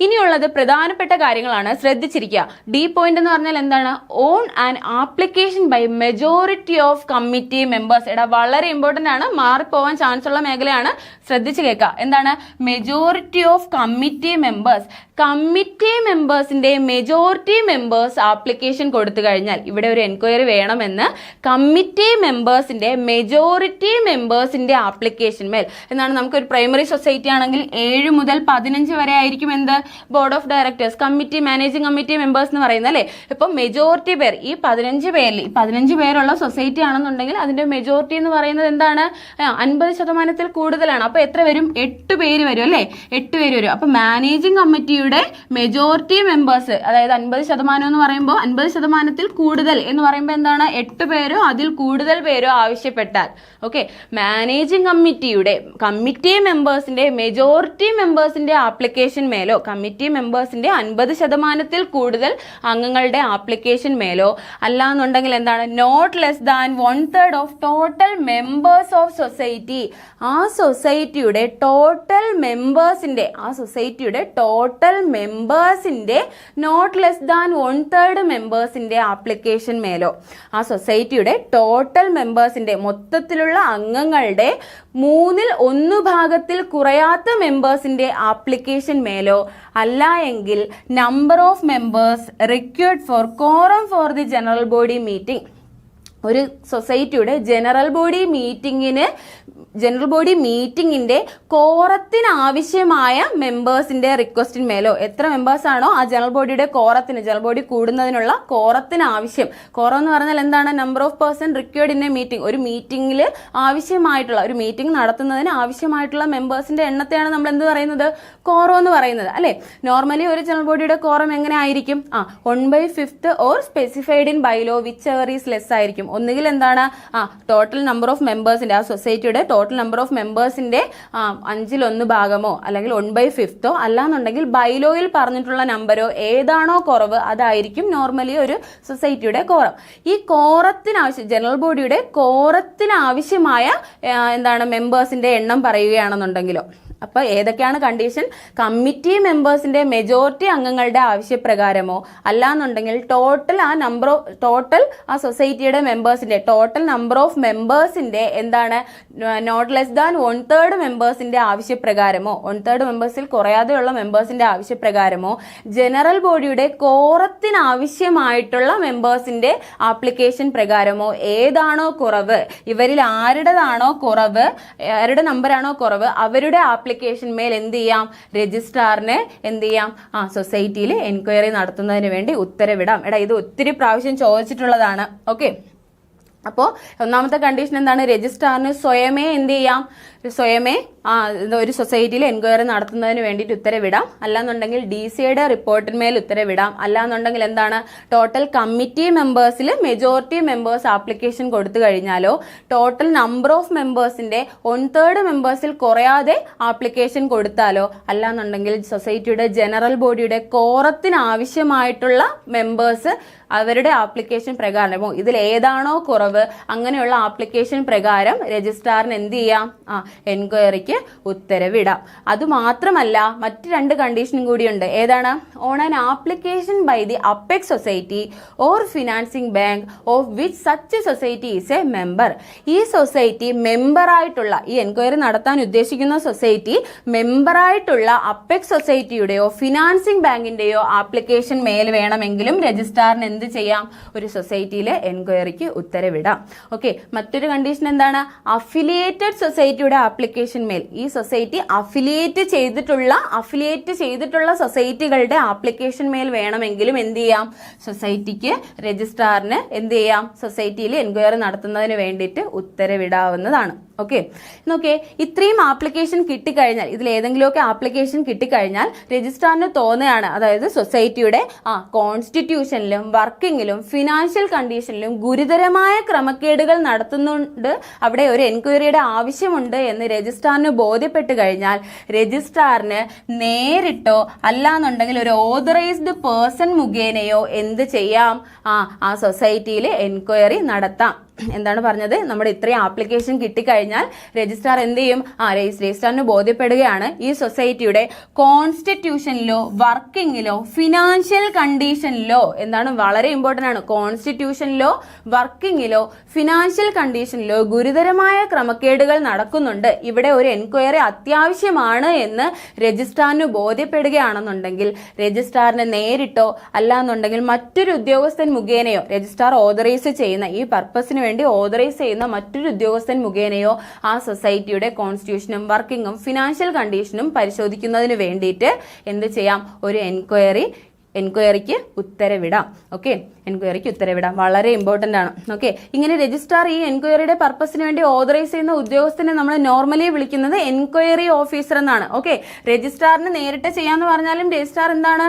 ഇനിയുള്ളത് പ്രധാനപ്പെട്ട കാര്യങ്ങളാണ്, ശ്രദ്ധിച്ചിരിക്കുക. ഡി പോയിന്റ് എന്ന് പറഞ്ഞാൽ എന്താണ്? On and application by majority of committee members. എടാ വളരെ ഇമ്പോർട്ടന്റ് ആണ്, മാറിപ്പോവാൻ ചാൻസ് ഉള്ള മേഖലയാണ്, ശ്രദ്ധിച്ചു കേൾക്കുക. എന്താണ്? Majority of committee members. Committee മെമ്പേഴ്സിന്റെ മെജോറിറ്റി മെമ്പേഴ്സ് ആപ്ലിക്കേഷൻ കൊടുത്തു കഴിഞ്ഞാൽ ഇവിടെ ഒരു എൻക്വയറി വേണമെന്ന് കമ്മിറ്റി മെമ്പേഴ്സിന്റെ മെജോറിറ്റി മെമ്പേഴ്സിന്റെ ആപ്ലിക്കേഷൻ മേൽ എന്നാണ്. നമുക്കൊരു പ്രൈമറി സൊസൈറ്റി ആണെങ്കിൽ 7 മുതൽ 15 വരെ ആയിരിക്കും എന്ത്? Board of directors, committee, managing committee members എന്ന് പറയുന്നത് അല്ലേ? ഇപ്പം മെജോറിറ്റി പേർ, ഈ 15 പേരിൽ 15 പേരുള്ള സൊസൈറ്റി ആണെന്നുണ്ടെങ്കിൽ അതിന്റെ മെജോറിറ്റി എന്ന് പറയുന്നത് എന്താണ്? 50% കൂടുതലാണ്. അപ്പൊ എത്ര വരും? 8 പേര് വരും അല്ലേ? 8 പേര് വരും. അപ്പൊ മാനേജിംഗ് കമ്മിറ്റിയുടെ മെജോറിറ്റി മെമ്പേഴ്സ്, അതായത് 50% എന്ന് പറയുമ്പോൾ 50% കൂടുതൽ എന്ന് പറയുമ്പോൾ എന്താണ്? 8 പേരോ അതിൽ കൂടുതൽ പേരോ ആവശ്യപ്പെട്ടാൽ, ഓക്കെ, മാനേജിംഗ് കമ്മിറ്റിയുടെ കമ്മിറ്റി മെമ്പേഴ്സിന്റെ മെജോറിറ്റി മെമ്പേഴ്സിന്റെ ആപ്ലിക്കേഷൻ മേലോ, കമ്മിറ്റി മെമ്പേഴ്സിന്റെ 50% കൂടുതൽ അംഗങ്ങളുടെ ആപ്ലിക്കേഷൻ മേലോ അല്ലാന്നുണ്ടെങ്കിൽ എന്താണ്? Not less than 1/3 of total members of society. ആ സൊസൈറ്റിയുടെ ടോട്ടൽ മെമ്പേഴ്സിന്റെ നോട്ട് ലെസ് ദാൻ 1/3 മെമ്പേഴ്സിന്റെ ആപ്ലിക്കേഷൻ മേലോ, ആ സൊസൈറ്റിയുടെ ടോട്ടൽ മെമ്പേഴ്സിന്റെ മൊത്തത്തിലുള്ള അംഗങ്ങളുടെ 1/3 കുറയാത്ത മെമ്പേഴ്സിന്റെ ആപ്ലിക്കേഷൻ മേലോ അല്ല എങ്കിൽ number of members required for quorum for the general body meeting. ഒരു സൊസൈറ്റിയുടെ ജനറൽ ബോഡി മീറ്റിംഗിന്റെ കോറത്തിന് ആവശ്യമായ മെമ്പേഴ്സിന്റെ റിക്വസ്റ്റിന്മേലോ, എത്ര മെമ്പേഴ്സ് ആണോ ആ ജനറൽ ബോഡിയുടെ കോറത്തിന്, ജനറൽ ബോഡി കൂടുന്നതിനുള്ള കോറത്തിന് ആവശ്യം. കോറം എന്ന് പറഞ്ഞാൽ എന്താണ്? Number of person required in A meeting. ഒരു മീറ്റിംഗിൽ ആവശ്യമായിട്ടുള്ള, ഒരു മീറ്റിംഗ് നടത്തുന്നതിന് ആവശ്യമായിട്ടുള്ള മെമ്പേഴ്സിന്റെ എണ്ണത്തെയാണ് നമ്മൾ എന്ത് പറയുന്നത്? കോറം എന്ന് പറയുന്നത് അല്ലെ? നോർമലി ഒരു ജനറൽ ബോഡിയുടെ കോറം എങ്ങനെ ആയിരിക്കും? 1/5 or specified in bylaw which ever is less ആയിരിക്കും. ഒന്നുകിൽ എന്താണ്? ടോട്ടൽ നമ്പർ ഓഫ് മെമ്പേഴ്സിന്റെ, ആ സൊസൈറ്റിയുടെ ടോട്ടൽ നമ്പർ ഓഫ് മെമ്പേഴ്സിന്റെ 1/5 ഭാഗമോ അല്ലെങ്കിൽ 1/5 അല്ലാന്നുണ്ടെങ്കിൽ ബൈലോയിൽ പറഞ്ഞിട്ടുള്ള നമ്പരോ ഏതാണോ കുറവ് അതായിരിക്കും നോർമലി ഒരു സൊസൈറ്റിയുടെ കോറം. ഈ കോറത്തിനാവശ്യം, ജനറൽ ബോഡിയുടെ കോറത്തിനാവശ്യമായ എന്താണ് മെമ്പേഴ്സിന്റെ എണ്ണം പറയുകയാണെന്നുണ്ടെങ്കിലോ, അപ്പോൾ ഏതൊക്കെയാണ് കണ്ടീഷൻ? കമ്മിറ്റി മെമ്പേഴ്സിന്റെ മെജോറിറ്റി അംഗങ്ങളുടെ ആവശ്യപ്രകാരമോ അല്ലാന്നുണ്ടെങ്കിൽ ടോട്ടൽ ആ സൊസൈറ്റിയുടെ മെമ്പേഴ്സിന്റെ ടോട്ടൽ നമ്പർ ഓഫ് മെമ്പേഴ്സിന്റെ എന്താണ് നോട്ട് ലെസ് ദാൻ 1/3 മെമ്പേഴ്സിന്റെ ആവശ്യപ്രകാരമോ, 1/3 മെമ്പേഴ്സിൽ കുറയാതെയുള്ള മെമ്പേഴ്സിന്റെ ആവശ്യപ്രകാരമോ, ജനറൽ ബോഡിയുടെ കോറത്തിനാവശ്യമായിട്ടുള്ള മെമ്പേഴ്സിന്റെ ആപ്ലിക്കേഷൻ പ്രകാരമോ ഏതാണോ കുറവ്, ഇവരിൽ ആരുടേതാണോ കുറവ്, ആരുടെ നമ്പറാണോ കുറവ്, അവരുടെ ആപ്ലിക്കേഷൻ മേൽ എന്ത് ചെയ്യാം? രജിസ്ട്രാറിന് എന്ത് ചെയ്യാം? സൊസൈറ്റിയിൽ എൻക്വയറി നടത്തുന്നതിന് വേണ്ടി ഉത്തരവിടാം. എടാ ഇത് ഒത്തിരി പ്രാവശ്യം ചോദിച്ചിട്ടുള്ളതാണ്. ഓക്കെ, അപ്പോൾ ഒന്നാമത്തെ കണ്ടീഷൻ എന്താണ്? രജിസ്ട്രാറിന് സ്വയമേ എന്ത് ചെയ്യാം? സ്വയമേ ഒരു സൊസൈറ്റിയിൽ എൻക്വയറി നടത്തുന്നതിന് വേണ്ടിയിട്ട് ഉത്തരവിടാം. അല്ലാന്നുണ്ടെങ്കിൽ DCAയുടെ റിപ്പോർട്ടിന്മേൽ ഉത്തരവിടാം. അല്ലാന്നുണ്ടെങ്കിൽ എന്താണ്? ടോട്ടൽ കമ്മിറ്റി മെമ്പേഴ്സിൽ മെജോറിറ്റി മെമ്പേഴ്സ് ആപ്ലിക്കേഷൻ കൊടുത്തു കഴിഞ്ഞാലോ, ടോട്ടൽ നമ്പർ ഓഫ് മെമ്പേഴ്സിന്റെ 1/3 മെമ്പേഴ്സിൽ കുറയാതെ ആപ്ലിക്കേഷൻ കൊടുത്താലോ, അല്ലാന്നുണ്ടെങ്കിൽ സൊസൈറ്റിയുടെ ജനറൽ ബോഡിയുടെ കോറത്തിന് ആവശ്യമായിട്ടുള്ള മെമ്പേഴ്സ് അവരുടെ ആപ്ലിക്കേഷൻ പ്രകാരമോ, ഇതിൽ ഏതാണോ കുറവ് അങ്ങനെയുള്ള ആപ്ലിക്കേഷൻ പ്രകാരം രജിസ്ട്രാറിന് എന്ത് ചെയ്യാം? എൻക്വയറിക്ക് ഉത്തരവിടാം. അതുമാത്രമല്ല മറ്റ് 2 കണ്ടീഷനും കൂടിയുണ്ട്. ഏതാണ്? On an application by the apex society or financing bank of which such society is a member. ഈ സൊസൈറ്റി മെമ്പറായിട്ടുള്ള, ഈ എൻക്വയറി നടത്താൻ ഉദ്ദേശിക്കുന്ന സൊസൈറ്റി മെമ്പറായിട്ടുള്ള അപ്പെക്സ് സൊസൈറ്റിയുടെയോ ഫിനാൻസിംഗ് ബാങ്കിന്റെയോ ആപ്ലിക്കേഷൻ മേൽ വേണമെങ്കിലും രജിസ്ട്രാറിന് എന്ത് ചെയ്യാം? ഒരു സൊസൈറ്റിയിലെ എൻക്വയറിക്ക് ഉത്തരവിടാം. ഓക്കെ, മറ്റൊരു കണ്ടീഷൻ എന്താണ്? അഫിലിയേറ്റഡ് സൊസൈറ്റിയുടെ ആപ്ലിക്കേഷൻ മേൽ, ഈ സൊസൈറ്റി അഫിലിയേറ്റ് ചെയ്തിട്ടുള്ള സൊസൈറ്റികളുടെ ആപ്ലിക്കേഷൻ മേൽ വേണമെങ്കിലും എന്ത് ചെയ്യാം? സൊസൈറ്റിക്ക്, രജിസ്ട്രാറിന് എന്ത് ചെയ്യാം? സൊസൈറ്റിയിൽ എൻക്വയറി നടത്തുന്നതിന് വേണ്ടിയിട്ട് ഉത്തരവിടാവുന്നതാണ്. ഓക്കെ, നോക്കേ, ഇത്രയും ആപ്ലിക്കേഷൻ കിട്ടിക്കഴിഞ്ഞാൽ, ഇതിൽ ഏതെങ്കിലുമൊക്കെ ആപ്ലിക്കേഷൻ കിട്ടിക്കഴിഞ്ഞാൽ രജിസ്ട്രാറിന് തോന്നുകയാണ്, അതായത് സൊസൈറ്റിയുടെ കോൺസ്റ്റിറ്റ്യൂഷനിലും വർക്കിങ്ങിലും ഫിനാൻഷ്യൽ കണ്ടീഷനിലും ഗുരുതരമായ ക്രമക്കേടുകൾ നടത്തുന്നുണ്ട്, അവിടെ ഒരു എൻക്വയറിയുടെ ആവശ്യമുണ്ട് എന്ന് രജിസ്ട്രാറിന് ബോധ്യപ്പെട്ട് കഴിഞ്ഞാൽ രജിസ്ട്രാറിന് നേരിട്ടോ അല്ലാന്നുണ്ടെങ്കിൽ ഒരു ഓതറൈസ്ഡ് പേഴ്സൺ മുഖേനയോ എന്ത് ചെയ്യാം? ആ സൊസൈറ്റിയിൽ എൻക്വയറി നടത്താം. എന്താണ് പറഞ്ഞത്? നമ്മുടെ ഇത്രയും ആപ്ലിക്കേഷൻ കിട്ടിക്കഴിഞ്ഞാൽ രജിസ്ട്രാർ എന്ത് ചെയ്യും? രജിസ്ട്രാറിന് ബോധ്യപ്പെടുകയാണ് ഈ സൊസൈറ്റിയുടെ കോൺസ്റ്റിറ്റ്യൂഷനിലോ വർക്കിങ്ങിലോ ഫിനാൻഷ്യൽ കണ്ടീഷനിലോ, എന്താണ് വളരെ ഇമ്പോർട്ടന്റ് ആണ്, കോൺസ്റ്റിറ്റ്യൂഷനിലോ വർക്കിങ്ങിലോ ഫിനാൻഷ്യൽ കണ്ടീഷനിലോ ഗുരുതരമായ ക്രമക്കേടുകൾ നടക്കുന്നുണ്ട്, ഇവിടെ ഒരു എൻക്വയറി അത്യാവശ്യമാണ് എന്ന് രജിസ്ട്രാറിന് ബോധ്യപ്പെടുകയാണെന്നുണ്ടെങ്കിൽ രജിസ്ട്രാറിന് നേരിട്ടോ അല്ലാന്നുണ്ടെങ്കിൽ മറ്റൊരു ഉദ്യോഗസ്ഥൻ മുഖേനയോ, രജിസ്ട്രാർ ഓതറൈസ് ചെയ്യുന്ന, ഈ പർപ്പസിന് വേണ്ടി ഓതറൈസ് ചെയ്യുന്ന മറ്റൊരു ഉദ്യോഗസ്ഥൻ മുഖേനയോ ആ സൊസൈറ്റിയുടെ കോൺസ്റ്റിറ്റ്യൂഷനും വർക്കിങ്ങും ഫിനാൻഷ്യൽ കണ്ടീഷനും പരിശോധിക്കുന്നതിന് വേണ്ടിയിട്ട് എന്ത് ചെയ്യാം? ഒരു എൻക്വയറിക്ക് ഉത്തരവിടാം. ഓക്കെ, എൻക്വയറിക്ക് ഉത്തരവിടാം, വളരെ ഇമ്പോർട്ടന്റ് ആണ്. ഓക്കെ, ഇങ്ങനെ രജിസ്ട്രാർ ഈ എൻക്വയറിയുടെ പർപ്പസിന് വേണ്ടി ഓതറൈസ് ചെയ്യുന്ന ഉദ്യോഗസ്ഥനെ നമ്മൾ നോർമലി വിളിക്കുന്നത് എൻക്വയറി ഓഫീസർ എന്നാണ്. ഓക്കെ, രജിസ്ട്രാറിന് നേരിട്ട് ചെയ്യാന്ന് പറഞ്ഞാലും രജിസ്ട്രാർ എന്താണ്,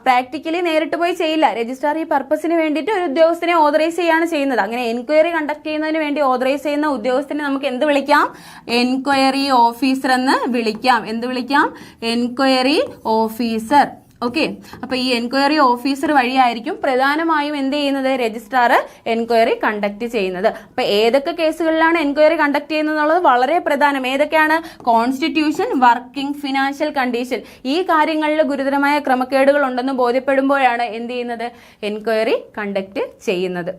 പ്രാക്ടിക്കലി നേരിട്ട് പോയി ചെയ്യില്ല. രജിസ്ട്രാർ ഈ പർപ്പസിന് വേണ്ടിയിട്ട് ഒരു ഉദ്യോഗസ്ഥനെ ഓതറൈസ് ചെയ്യാണ് ചെയ്യുന്നത്. അങ്ങനെ എൻക്വയറി കണ്ടക്ട് ചെയ്യുന്നതിന് വേണ്ടി ഓതറൈസ് ചെയ്യുന്ന ഉദ്യോഗസ്ഥനെ നമുക്ക് എന്ത് വിളിക്കാം? എൻക്വയറി ഓഫീസർ എന്ന് വിളിക്കാം. എന്ത് വിളിക്കാം? Enquiry officer. ഓക്കെ, അപ്പൊ ഈ എൻക്വയറി ഓഫീസർ വഴിയായിരിക്കും പ്രധാനമായും എന്ത് ചെയ്യുന്നത്? രജിസ്ട്രാർ എൻക്വയറി കണ്ടക്ട് ചെയ്യുന്നത്. അപ്പൊ ഏതൊക്കെ കേസുകളിലാണ് എൻക്വയറി കണ്ടക്ട് ചെയ്യുന്നത് എന്നുള്ളത് വളരെ പ്രധാനം. ഏതൊക്കെയാണ്? കോൺസ്റ്റിറ്റ്യൂഷൻ, വർക്കിംഗ്, ഫിനാൻഷ്യൽ കണ്ടീഷൻ, ഈ കാര്യങ്ങളിൽ ഗുരുതരമായ ക്രമക്കേടുകൾ ഉണ്ടെന്ന് ബോധ്യപ്പെടുമ്പോഴാണ് എന്ത് ചെയ്യുന്നത്? എൻക്വയറി കണ്ടക്ട് ചെയ്യുന്നത്.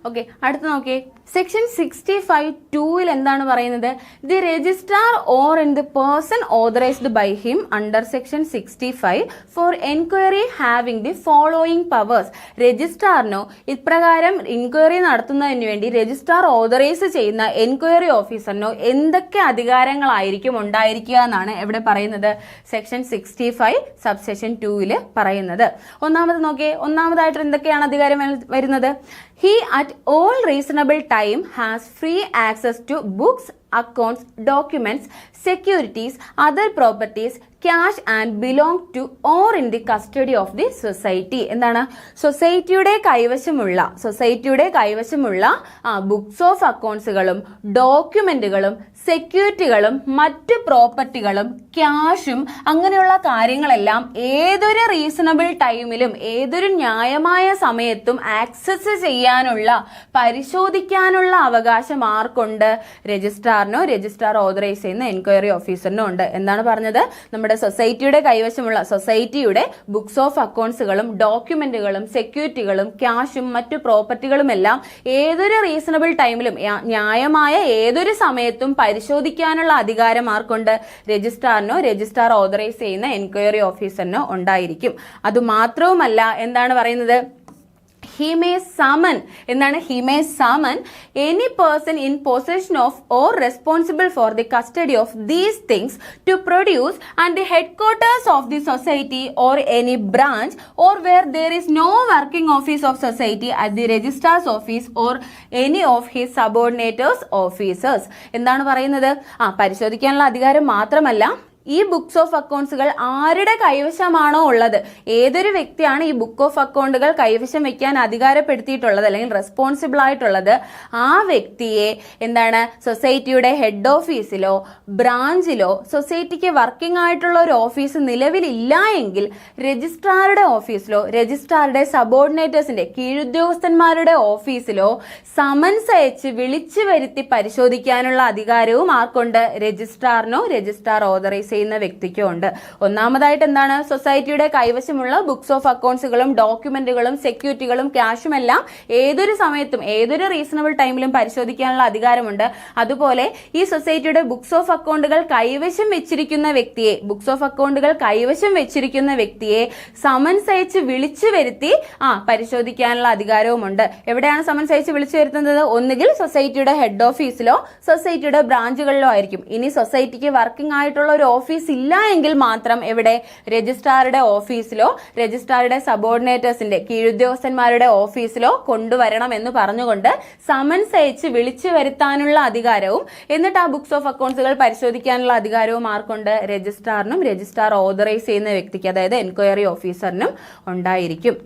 ഓക്കെ, അടുത്ത് നോക്കിയേ, സെക്ഷൻ 65(2) എന്താണ് പറയുന്നത്? The registrar or in the person authorised by him under section 65 for enquiry having the following powers. രജിസ്ട്രാറിനോ ഇപ്രകാരം എൻക്വയറി നടത്തുന്നതിന് വേണ്ടി രജിസ്ട്രാർ ഓതറൈസ് ചെയ്യുന്ന എൻക്വയറി ഓഫീസറിനോ എന്തൊക്കെ അധികാരങ്ങളായിരിക്കും ഉണ്ടായിരിക്കുക എന്നാണ് എവിടെ പറയുന്നത്? സെക്ഷൻ 65 സബ്സെക്ഷൻ 2 പറയുന്നത്. ഒന്നാമത് നോക്കിയേ, ഒന്നാമതായിട്ട് എന്തൊക്കെയാണ് അധികാരം വരുന്നത്? He at all reasonable time has free access to books, accounts, documents, securities, other properties, cash and belong to or in the custody of the society. എന്താണ്? സൊസൈറ്റിയുടെ കൈവശമുള്ള ബുക്സ് ഓഫ് അക്കൗണ്ട്സുകളും ഡോക്യുമെന്റുകളും സെക്യൂരിറ്റികളും മറ്റ് പ്രോപ്പർട്ടികളും ക്യാഷും അങ്ങനെയുള്ള കാര്യങ്ങളെല്ലാം ഏതൊരു റീസണബിൾ ടൈമിലും ഏതൊരു ന്യായമായ സമയത്തും ആക്സസ് ചെയ്യാനുള്ള, പരിശോധിക്കാനുള്ള അവകാശം ആർക്കുണ്ട്? രജിസ്ട്രാറിനോ രജിസ്ട്രാർ ഓതറൈസ് ചെയ്യുന്ന എൻക്വയറി ഓഫീസറിനോ ഉണ്ട്. എന്താണ് പറഞ്ഞത്? നമ്മുടെ സൊസൈറ്റിയുടെ കൈവശമുള്ള, സൊസൈറ്റിയുടെ ബുക്സ് ഓഫ് അക്കൗണ്ട്സുകളും ഡോക്യുമെന്റുകളും സെക്യൂരിറ്റികളും ക്യാഷും മറ്റു പ്രോപ്പർട്ടികളും എല്ലാം ഏതൊരു റീസണബിൾ ടൈമിലും, ന്യായമായ ഏതൊരു സമയത്തും പരിശോധിക്കാനുള്ള അധികാരം ആർക്കുണ്ട്? രജിസ്ട്രാറിനോ രജിസ്ട്രാർ ഓതറൈസ് ചെയ്യുന്ന എൻക്വയറി ഓഫീസറിനോ ഉണ്ടായിരിക്കും. അതുമാത്രവുമല്ല, എന്താണ് പറയുന്നത്? he may summon any person in possession of or responsible for the custody of these things to produce at the headquarters of the society or any branch or where there is no working office of society at the registrar's office or any of his subordinates officers. എന്താണ് പറയുന്നത്? പരിശോധിക്കാനുള്ള അധികാരം മാത്രമല്ല, ഈ books of അക്കൗണ്ട്സുകൾ ആരുടെ കൈവശമാണോ ഉള്ളത്, ഏതൊരു വ്യക്തിയാണ് ഈ ബുക്ക് ഓഫ് അക്കൗണ്ടുകൾ കൈവശം വെക്കാൻ അധികാരപ്പെടുത്തിയിട്ടുള്ളത് അല്ലെങ്കിൽ റെസ്പോൺസിബിൾ ആയിട്ടുള്ളത്, ആ വ്യക്തിയെ എന്താണ് സൊസൈറ്റിയുടെ ഹെഡ് ഓഫീസിലോ ബ്രാഞ്ചിലോ സൊസൈറ്റിക്ക് വർക്കിംഗ് ആയിട്ടുള്ള ഒരു ഓഫീസ് നിലവിലില്ല എങ്കിൽ രജിസ്ട്രാറുടെ ഓഫീസിലോ രജിസ്ട്രാറുടെ സബോർഡിനേറ്റേഴ്സിന്റെ കീഴുദ്യോഗസ്ഥന്മാരുടെ ഓഫീസിലോ സമൻസ് അയച്ച് വിളിച്ചു വരുത്തി പരിശോധിക്കാനുള്ള അധികാരവും ആർക്കുണ്ട്? രജിസ്ട്രാറിനോ രജിസ്ട്രാർ ഓതറൈസ് ചെയ്യുന്ന വ്യക്തിക്കോ ഉണ്ട്. ഒന്നാമതായിട്ട് എന്താണ്? സൊസൈറ്റിയുടെ കൈവശമുള്ള ബുക്സ് ഓഫ് അക്കൗണ്ട്സുകളും ഡോക്യുമെന്റുകളും സെക്യൂരിറ്റികളും ക്യാഷും എല്ലാം ഏതൊരു സമയത്തും ഏതൊരു റീസണബിൾ ടൈമിലും പരിശോധിക്കാനുള്ള അധികാരമുണ്ട്. അതുപോലെ ഈ സൊസൈറ്റിയുടെ ബുക്സ് ഓഫ് അക്കൗണ്ടുകൾ കൈവശം വെച്ചിരിക്കുന്ന വ്യക്തിയെ സമൻസ് അയച്ച് വിളിച്ചു വരുത്തി പരിശോധിക്കാനുള്ള അധികാരവുമുണ്ട്. എവിടെയാണ് സമൻസ് അയച്ച് വിളിച്ചു വരുത്തുന്നത്? ഒന്നുകിൽ സൊസൈറ്റിയുടെ ഹെഡ് ഓഫീസിലോ സൊസൈറ്റിയുടെ ബ്രാഞ്ചുകളിലോ ആയിരിക്കും. ഇനി സൊസൈറ്റിക്ക് വർക്കിംഗ് ആയിട്ടുള്ള ഒരു ഓഫീസ് ഇല്ല എങ്കിൽ മാത്രം എവിടെ? രജിസ്ട്രാറുടെ ഓഫീസിലോ രജിസ്ട്രാറുടെ സബോർഡിനേറ്റേഴ്സിന്റെ കീഴുദ്യോഗസ്ഥന്മാരുടെ ഓഫീസിലോ കൊണ്ടുവരണം എന്ന് പറഞ്ഞുകൊണ്ട് സമൻസ് അയച്ച് വിളിച്ചു വരുത്താനുള്ള അധികാരവും എന്നിട്ട് ആ ബുക്സ് ഓഫ് അക്കൗണ്ട്സുകൾ പരിശോധിക്കാനുള്ള അധികാരവും ആർക്കുണ്ട്? രജിസ്ട്രാറിനും രജിസ്ട്രാർ ഓതറൈസ് ചെയ്യുന്ന വ്യക്തിക്ക്, അതായത് എൻക്വയറി ഓഫീസറിനും ഉണ്ടായിരിക്കും.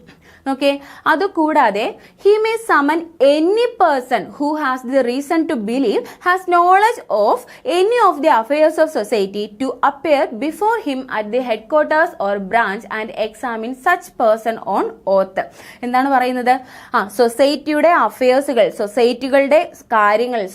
ഓക്കെ, അതുകൂടാതെ he may summon any person who has the reason to believe has knowledge of any of the affairs of society to appear before him at the headquarters or branch and examine such person on oath. എന്താണ് പറയുന്നത്? സൊസൈറ്റിയുടെ അഫയേഴ്സുകൾ,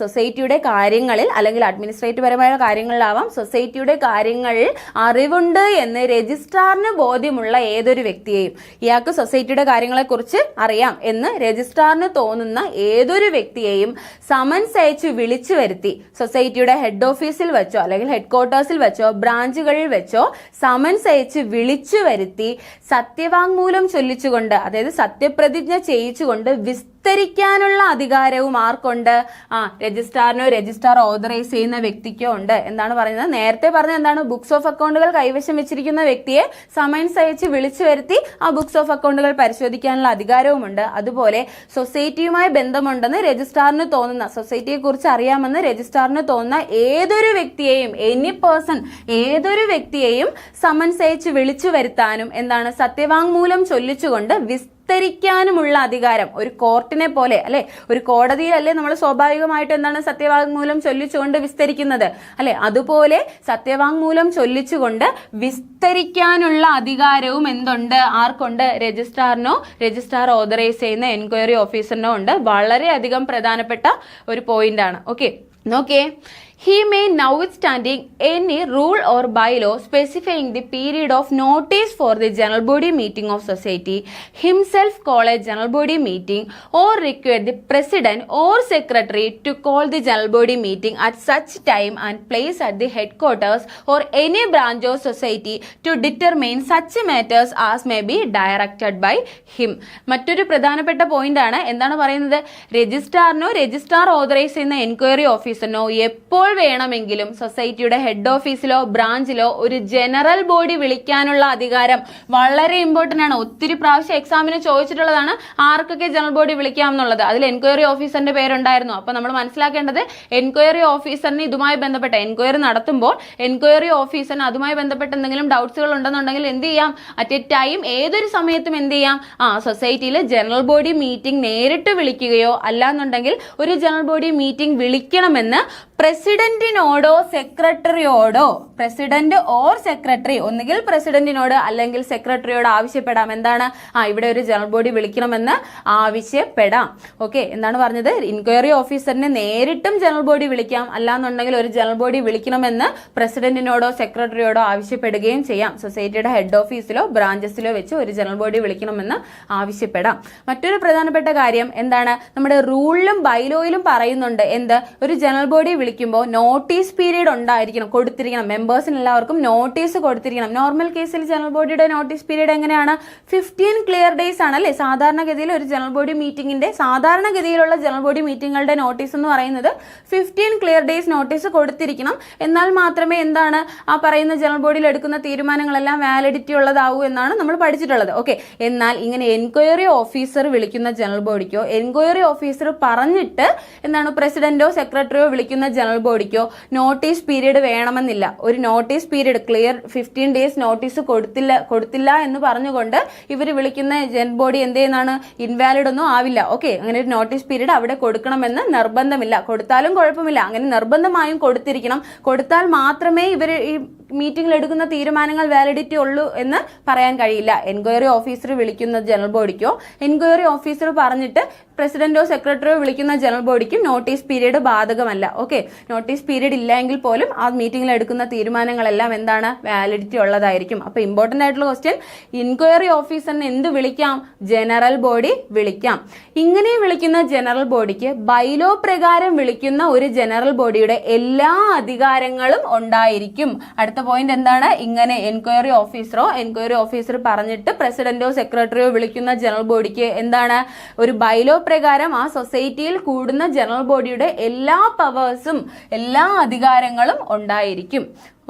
സൊസൈറ്റിയുടെ കാര്യങ്ങളിൽ അല്ലെങ്കിൽ administrative പരമായ കാര്യങ്ങളിലാവാം, സൊസൈറ്റിയുടെ കാര്യങ്ങളിൽ അറിവുണ്ട് എന്ന് രജിസ്ട്രാറിന് ബോധ്യമുള്ള ഏതൊരു വ്യക്തിയെയും, ഇയാൾക്ക് സൊസൈറ്റിയുടെ കാര്യങ്ങളെക്കുറിച്ച് അറിയാം എന്ന് രജിസ്ട്രാറിന് തോന്നുന്ന ഏതൊരു വ്യക്തിയെയും സമൻസ് അയച്ച് വിളിച്ചു വരുത്തി സൊസൈറ്റിയുടെ ഹെഡ് ഓഫീസിൽ വെച്ചോ അല്ലെങ്കിൽ ഹെഡ് ക്വാർട്ടേഴ്സിൽ വെച്ചോ ബ്രാഞ്ചുകളിൽ വെച്ചോ സമൻസ് അയച്ച് വിളിച്ചു വരുത്തി സത്യവാങ്മൂലം ചൊല്ലിച്ചുകൊണ്ട്, അതായത് സത്യപ്രതിജ്ഞ ചെയ്യിച്ചുകൊണ്ട് വിസ്തരിക്കാനുള്ള അധികാരവും ആർക്കുണ്ട്? രജിസ്ട്രാറിനോ രജിസ്ട്രാർ ഓതറൈസ് ചെയ്യുന്ന വ്യക്തിക്കോ ഉണ്ട്. എന്താണ് പറയുന്നത്? നേരത്തെ പറഞ്ഞത് എന്താണ്? ബുക്സ് ഓഫ് അക്കൗണ്ടുകൾ കൈവശം വെച്ചിരിക്കുന്ന വ്യക്തിയെ സമൻസ് അയച്ച് വിളിച്ചു വരുത്തി ആ ബുക്സ് ഓഫ് അക്കൗണ്ടുകൾ പരിശോധിക്കാനുള്ള അധികാരവുമുണ്ട്. അതുപോലെ സൊസൈറ്റിയുമായി ബന്ധമുണ്ടെന്ന് രജിസ്ട്രാറിന് തോന്നുന്ന, സൊസൈറ്റിയെ കുറിച്ച് അറിയാമെന്ന് രജിസ്ട്രാറിന് തോന്നുന്ന ഏതൊരു വ്യക്തിയെയും, ഏതൊരു വ്യക്തിയെയും സമൻസ് അയച്ച് വിളിച്ചു വരുത്താനും എന്താണ്? സത്യവാങ്മൂലം ചൊല്ലിച്ചുകൊണ്ട് വിസ്തരിക്കാനുമുള്ള അധികാരം. ഒരു കോർട്ടിനെ പോലെ അല്ലെ, ഒരു കോടതിയിലല്ലേ നമ്മൾ സ്വാഭാവികമായിട്ട് എന്താണ് സത്യവാങ്മൂലം ചൊല്ലിച്ചുകൊണ്ട് വിസ്തരിക്കുന്നത് അല്ലെ, അതുപോലെ സത്യവാങ്മൂലം ചൊല്ലിച്ചുകൊണ്ട് വിസ്തരിക്കാനുള്ള അധികാരവും എന്തുണ്ട്? ആർക്കുണ്ട്? രജിസ്ട്രാറിനോ രജിസ്ട്രാർ ഓതറൈസ് ചെയ്യുന്ന എൻക്വയറി ഓഫീസറിനോ ഉണ്ട്. വളരെയധികം പ്രധാനപ്പെട്ട ഒരു പോയിന്റ് ആണ്. ഓക്കെ, നോക്കേ, he may notwithstanding any rule or bylaw specifying the period of notice for the general body meeting of society himself call a general body meeting or require the president or secretary to call the general body meeting at such time and place at the headquarters or any branch of society to determine such matters as may be directed by him. മറ്റൊരു പ്രധാനപ്പെട്ട point ആണ്. എന്താണ് പറയുന്നത്? രജിസ്ട്രാറിനോ registrar authorise ചെയ്യുന്ന enquiry ഓഫീസറിനോ എപ്പോൾ വേണമെങ്കിലും സൊസൈറ്റിയുടെ head ഓഫീസിലോ ബ്രാഞ്ചിലോ ഒരു ജനറൽ ബോഡി വിളിക്കാനുള്ള അധികാരം വളരെ ഇമ്പോർട്ടന്റ് ആണ്. ഒത്തിരി പ്രാവശ്യം എക്സാമിന് ചോദിച്ചിട്ടുള്ളതാണ് ആർക്കൊക്കെ ജനറൽ ബോഡി വിളിക്കാം എന്നുള്ളത്. അതിൽ എൻക്വയറി ഓഫീസറിന്റെ പേരുണ്ടായിരുന്നു. അപ്പൊ നമ്മൾ മനസ്സിലാക്കേണ്ടത് എൻക്വയറി ഓഫീസറിന് ഇതുമായി ബന്ധപ്പെട്ട എൻക്വയറി നടത്തുമ്പോൾ എൻക്വയറി ഓഫീസറിന് അതുമായി ബന്ധപ്പെട്ട എന്തെങ്കിലും ഡൗട്ട്സുകൾ ഉണ്ടെന്നുണ്ടെങ്കിൽ എന്ത് ചെയ്യാം? അറ്റ് എ ടൈം ഏതൊരു സമയത്തും എന്ത് ചെയ്യാം? സൊസൈറ്റിയിൽ ജനറൽ ബോഡി മീറ്റിംഗ് നേരിട്ട് വിളിക്കുകയോ അല്ലാന്നുണ്ടെങ്കിൽ ഒരു ജനറൽ ബോഡി മീറ്റിംഗ് വിളിക്കണമെന്ന് പ്രസിഡന്റിനോടോ സെക്രട്ടറിയോടോ, പ്രസിഡന്റ് ഓർ സെക്രട്ടറി, ഒന്നുകിൽ പ്രസിഡന്റിനോട് അല്ലെങ്കിൽ സെക്രട്ടറിയോട് ആവശ്യപ്പെടാം. എന്താണ്? ഇവിടെ ഒരു ജനറൽ ബോഡി വിളിക്കണമെന്ന് ആവശ്യപ്പെടാം. ഓക്കെ, എന്താണ് പറഞ്ഞത്? ഇൻക്വയറി ഓഫീസറിന് നേരിട്ടും ജനറൽ ബോഡി വിളിക്കാം, അല്ലാന്നുണ്ടെങ്കിൽ ഒരു ജനറൽ ബോഡി വിളിക്കണമെന്ന് പ്രസിഡന്റിനോടോ സെക്രട്ടറിയോടോ ആവശ്യപ്പെടുകയും ചെയ്യാം. സൊസൈറ്റിയുടെ ഹെഡ് ഓഫീസിലോ ബ്രാഞ്ചസിലോ വെച്ച് ഒരു ജനറൽ ബോഡി വിളിക്കണമെന്ന് ആവശ്യപ്പെടാം. മറ്റൊരു പ്രധാനപ്പെട്ട കാര്യം എന്താണ്? നമ്മുടെ റൂളിലും ബൈലോയിലും പറയുന്നുണ്ട്. എന്ത്? ഒരു ജനറൽ ബോഡി വിളിക്കുമ്പോൾ നോട്ടീസ് പീരീഡ് ഉണ്ടായിരിക്കണം, കൊടുത്തിരിക്കണം. മെമ്പേഴ്സിന് എല്ലാവർക്കും നോട്ടീസ് കൊടുത്തിരിക്കണം. നോർമൽ കേസിൽ ജനറൽ ബോഡിയുടെ നോട്ടീസ് പീരീഡ് എങ്ങനെയാണ്? 15 ക്ലിയർ ഡേയ്സ് ആണ് അല്ലെ? സാധാരണഗതിയിൽ ഒരു ജനറൽ ബോഡി മീറ്റിംഗിന്റെ, സാധാരണഗതിയിലുള്ള ജനറൽ ബോഡി മീറ്റിംഗുകളുടെ നോട്ടീസ് എന്ന് പറയുന്നത് 15 ക്ലിയർ ഡേയ്സ് നോട്ടീസ് കൊടുത്തിരിക്കണം. എന്നാൽ മാത്രമേ എന്താണ് ആ പറയുന്ന ജനറൽ ബോഡിയിൽ എടുക്കുന്ന തീരുമാനങ്ങളെല്ലാം വാലിഡിറ്റി ഉള്ളതാവൂ എന്നാണ് നമ്മൾ പഠിച്ചിട്ടുള്ളത്. ഓക്കെ, എന്നാൽ ഇങ്ങനെ എൻക്വയറി ഓഫീസർ വിളിക്കുന്ന ജനറൽ ബോഡിക്കോ എൻക്വയറി ഓഫീസർ പറഞ്ഞിട്ട് എന്താണ് പ്രസിഡന്റോ സെക്രട്ടറിയോ വിളിക്കുന്ന ജനറൽ ബോഡിക്കോ നോട്ടീസ് പീരീഡ് വേണമെന്നില്ല. ഒരു notice period clear 15 days notice കൊടുത്തില്ല എന്ന് പറഞ്ഞുകൊണ്ട് ഇവർ വിളിക്കുന്ന ജനറൽ ബോഡി എന്ത് ചെയ്യുന്നതാണ്, ഇൻവാലിഡ് ഒന്നും ആവില്ല. ഓക്കെ, അങ്ങനെ ഒരു നോട്ടീസ് പീരീഡ് അവിടെ കൊടുക്കണമെന്ന് നിർബന്ധമില്ല. കൊടുത്താലും കുഴപ്പമില്ല, അങ്ങനെ നിർബന്ധമായും കൊടുത്തിരിക്കണം. കൊടുത്താൽ മാത്രമേ ഇവർ ഈ മീറ്റിംഗിൽ എടുക്കുന്ന തീരുമാനങ്ങൾ വാലിഡിറ്റി ഉള്ളൂ എന്ന് പറയാൻ കഴിയില്ല. എൻക്വയറി ഓഫീസർ വിളിക്കുന്ന ജനറൽ ബോഡിക്കോ എൻക്വയറി ഓഫീസർ പറഞ്ഞിട്ട് പ്രസിഡന്റോ സെക്രട്ടറിയോ വിളിക്കുന്ന ജനറൽ ബോഡിക്കും നോട്ടീസ് പീരീഡ് ബാധകമല്ല. ഓക്കെ, നോട്ടീസ് പീരീഡ് ഇല്ലെങ്കിൽ പോലും ആ മീറ്റിംഗിൽ എടുക്കുന്ന തീരുമാനങ്ങളെല്ലാം എന്താണ്, വാലിഡിറ്റി ഉള്ളതായിരിക്കും. അപ്പൊ ഇമ്പോർട്ടന്റ് ആയിട്ടുള്ള ക്വസ്റ്റ്യൻ, ഇൻക്വയറി ഓഫീസറിനെ എന്ത് വിളിക്കാം, ജനറൽ ബോഡി വിളിക്കാം. ഇങ്ങനെ വിളിക്കുന്ന ജനറൽ ബോഡിക്ക് ബൈലോ പ്രകാരം വിളിക്കുന്ന ഒരു ജനറൽ ബോഡിയുടെ എല്ലാ അധികാരങ്ങളും ഉണ്ടായിരിക്കും. അടുത്ത പോയിന്റ് എന്താണ്, ഇങ്ങനെ എൻക്വയറി ഓഫീസർ പറഞ്ഞിട്ട് പ്രസിഡന്റോ സെക്രട്ടറിയോ വിളിക്കുന്ന ജനറൽ ബോഡിക്ക് എന്താണ്, ഒരു ബൈലോ പ്രകാരം ആ സൊസൈറ്റിയിൽ കൂടുന്ന ജനറൽ ബോഡിയുടെ എല്ലാ പവേഴ്സും എല്ലാ അധികാരങ്ങളും ഉണ്ടായിരിക്കും.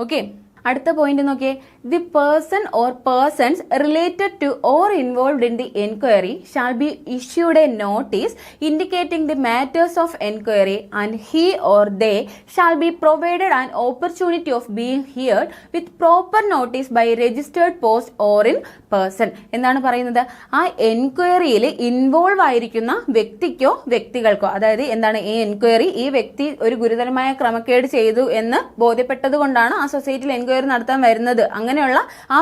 ഓക്കെ, അടുത്ത പോയിന്റ് നോക്കിയേ, the person or persons related to or involved in the enquiry shall be issued a notice indicating the matters of enquiry and he or they shall be provided an opportunity of being heard with proper notice by registered post or in person. എന്താണ് പറയുന്നത്, ആ എൻക്വയറിയിൽ involve ആയിരിക്കുന്ന വ്യക്തിക്കോ വ്യക്തികൾക്കോ, അതായത് എന്താണ്, ഈ enquiry ഈ വ്യക്തി ഒരു ഗുരുതരമായ ക്രമക്കേട് ചെയ്തു എന്ന് ബോധ്യപ്പെട്ടത് കൊണ്ടാണ് ആ സൊസൈറ്റിയിൽ എൻക്വയറി നടത്താൻ വരുന്നത്. അങ്ങനെയുള്ള ആ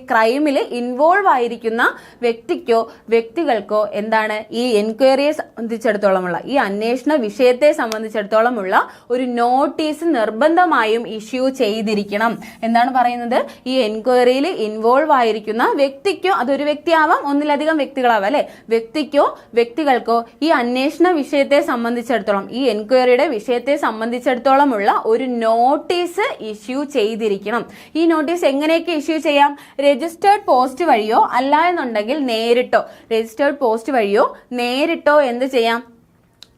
ക്രൈമിൽ ഇൻവോൾവ് ആയിരിക്കുന്ന വ്യക്തിക്കോ വ്യക്തികൾക്കോ എന്താണ്, ഈ എൻക്വയറിയെ സംബന്ധിച്ചിടത്തോളമുള്ള, ഈ അന്വേഷണ വിഷയത്തെ സംബന്ധിച്ചിടത്തോളമുള്ള ഒരു നോട്ടീസ് നിർബന്ധമായും ഇഷ്യൂ ചെയ്തിരിക്കണം. എന്താണ് പറയുന്നത്, ഈ എൻക്വയറിയിൽ ഇൻവോൾവ് ആയിരിക്കുന്ന വ്യക്തിക്കോ, അതൊരു വ്യക്തിയാവാം ഒന്നിലധികം വ്യക്തികളാവാം അല്ലെ, വ്യക്തിക്കോ വ്യക്തികൾക്കോ ഈ അന്വേഷണ വിഷയത്തെ സംബന്ധിച്ചിടത്തോളം, ഈ എൻക്വയറിയുടെ വിഷയത്തെ സംബന്ധിച്ചിടത്തോളമുള്ള ഒരു നോട്ടീസ് ഇഷ്യൂ ചെയ്തിരിക്കണം. ഈ നോട്ടീസ് എങ്ങനെയൊക്കെ ഇഷ്യൂ ചെയ്യാം, രജിസ്റ്റേർഡ് പോസ്റ്റ് വഴിയോ അല്ല എന്നുണ്ടെങ്കിൽ നേരിട്ടോ, രജിസ്റ്റേർഡ് പോസ്റ്റ് വഴിയോ നേരിട്ടോ എന്ത് ചെയ്യാം,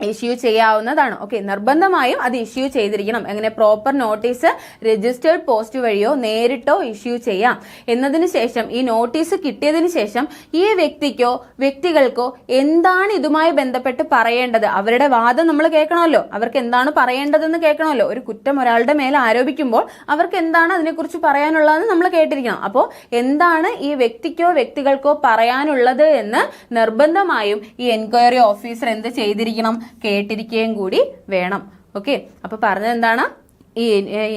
ഇഷ്യൂ ചെയ്യാവുന്നതാണ്. ഓക്കെ, നിർബന്ധമായും അത് ഇഷ്യൂ ചെയ്തിരിക്കണം. എങ്ങനെ, പ്രോപ്പർ നോട്ടീസ് രജിസ്റ്റേർഡ് പോസ്റ്റ് വഴിയോ നേരിട്ടോ ഇഷ്യൂ ചെയ്യാം. എന്നതിന് ശേഷം, ഈ നോട്ടീസ് കിട്ടിയതിന് ശേഷം ഈ വ്യക്തിക്കോ വ്യക്തികൾക്കോ എന്താണ് ഇതുമായി ബന്ധപ്പെട്ട് പറയേണ്ടത്, അവരുടെ വാദം നമ്മൾ കേൾക്കണമല്ലോ, അവർക്ക് എന്താണ് പറയേണ്ടതെന്ന് കേൾക്കണമല്ലോ. ഒരു കുറ്റം ഒരാളുടെ മേലെ ആരോപിക്കുമ്പോൾ അവർക്ക് എന്താണ് അതിനെക്കുറിച്ച് പറയാനുള്ളതെന്ന് നമ്മൾ കേട്ടിരിക്കണം. അപ്പോൾ എന്താണ് ഈ വ്യക്തിക്കോ വ്യക്തികൾക്കോ പറയാനുള്ളത് എന്ന് നിർബന്ധമായും ഈ എൻക്വയറി ഓഫീസർ എന്ത് ചെയ്തിരിക്കണം, കേട്ടിരിക്കുകയും കൂടി വേണം. ഓക്കെ, അപ്പൊ പറഞ്ഞത് എന്താണ്, ഈ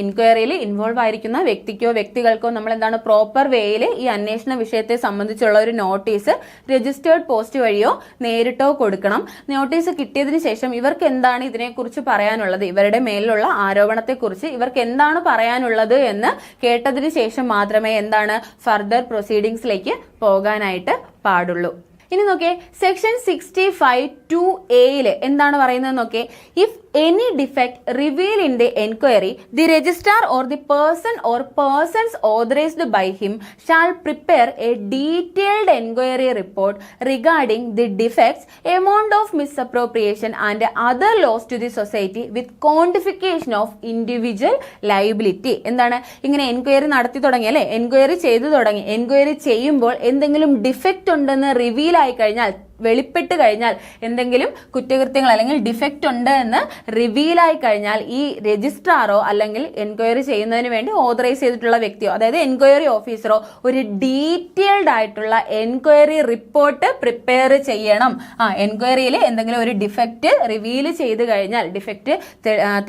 ഇൻക്വയറിയിൽ ഇൻവോൾവ് ആയിരിക്കുന്ന വ്യക്തിക്കോ വ്യക്തികൾക്കോ നമ്മൾ എന്താണ് പ്രോപ്പർ വേയിൽ ഈ അന്വേഷണ വിഷയത്തെ സംബന്ധിച്ചുള്ള ഒരു നോട്ടീസ് രജിസ്റ്റേർഡ് പോസ്റ്റ് വഴിയോ നേരിട്ടോ കൊടുക്കണം. നോട്ടീസ് കിട്ടിയതിന് ശേഷം ഇവർക്ക് എന്താണ് ഇതിനെക്കുറിച്ച് പറയാനുള്ളത്, ഇവരുടെ മേലുള്ള ആരോപണത്തെക്കുറിച്ച് ഇവർക്ക് എന്താണ് പറയാനുള്ളത് എന്ന് കേട്ടതിന് ശേഷം മാത്രമേ എന്താണ് ഫർദർ പ്രൊസീഡിങ്സിലേക്ക് പോകാനായിട്ട് പാടുള്ളൂ. ഇനി നോക്കിയേ, സെക്ഷൻ 65(2)(a) എന്താണ് പറയുന്നത് നോക്കിയേ, if any defect revealed in the enquiry, the registrar or the person or persons authorized by him shall prepare a detailed enquiry report regarding the defects, amount of misappropriation and other loss to the society with quantification of individual liability. എന്താണ്, ഇങ്ങനെ enquiry നടത്തി തുടങ്ങി അല്ലെ, enquiry ചെയ്തു തുടങ്ങി, enquiry ചെയ്യുമ്പോൾ എന്തെങ്കിലും defect ഉണ്ടെന്ന് റിവീൽ ആയി കഴിഞ്ഞാൽ, വെളിപ്പെട്ട് കഴിഞ്ഞാൽ, എന്തെങ്കിലും കുറ്റകൃത്യങ്ങൾ അല്ലെങ്കിൽ ഡിഫക്റ്റ് ഉണ്ട് എന്ന് റിവീലായി കഴിഞ്ഞാൽ ഈ രജിസ്ട്രാറോ അല്ലെങ്കിൽ എൻക്വയറി ചെയ്യുന്നതിന് വേണ്ടി ഓതറൈസ് ചെയ്തിട്ടുള്ള വ്യക്തിയോ, അതായത് എൻക്വയറി ഓഫീസറോ ഒരു ഡീറ്റെയിൽഡ് ആയിട്ടുള്ള എൻക്വയറി റിപ്പോർട്ട് പ്രിപ്പയർ ചെയ്യണം. എൻക്വയറിയിൽ എന്തെങ്കിലും ഒരു ഡിഫക്റ്റ് റിവീൽ ചെയ്ത് കഴിഞ്ഞാൽ, ഡിഫക്റ്റ്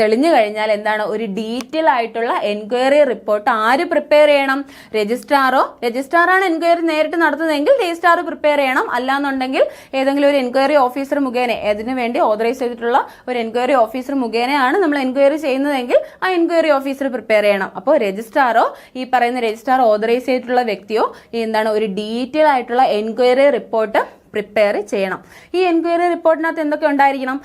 തെളിഞ്ഞു കഴിഞ്ഞാൽ എന്താണ്, ഒരു ഡീറ്റെയിൽ ആയിട്ടുള്ള എൻക്വയറി റിപ്പോർട്ട് ആര് പ്രിപ്പയർ ചെയ്യണം, രജിസ്ട്രാറാണ് എൻക്വയറി നേരിട്ട് നടത്തുന്നതെങ്കിൽ രജിസ്ട്രാർ പ്രിപ്പയർ ചെയ്യണം. അല്ലാന്നുണ്ടെങ്കിൽ ഏതെങ്കിലും ഒരു എൻക്വയറി ഓഫീസർ മുഖേന, അതിനു വേണ്ടി ഓതറൈസ് ചെയ്തിട്ടുള്ള ഒരു എൻക്വയറി ഓഫീസർ മുഖേനയാണ് നമ്മൾ എൻക്വയറി ചെയ്യുന്നതെങ്കിൽ ആ എൻക്വയറി ഓഫീസർ പ്രിപ്പയർ ചെയ്യണം. അപ്പോൾ രജിസ്ട്രാറോ, ഈ പറയുന്ന രജിസ്ട്രാർ ഓതറൈസ് ചെയ്തിട്ടുള്ള വ്യക്തിയോ എന്താണ്, ഒരു ഡീറ്റെയിൽ ആയിട്ടുള്ള എൻക്വയറി റിപ്പോർട്ട് പ്രിപ്പയർ ചെയ്യണം. ഈ എൻക്വയറി റിപ്പോർട്ടിനകത്ത് എന്തൊക്കെ ഉണ്ടായിരിക്കണം,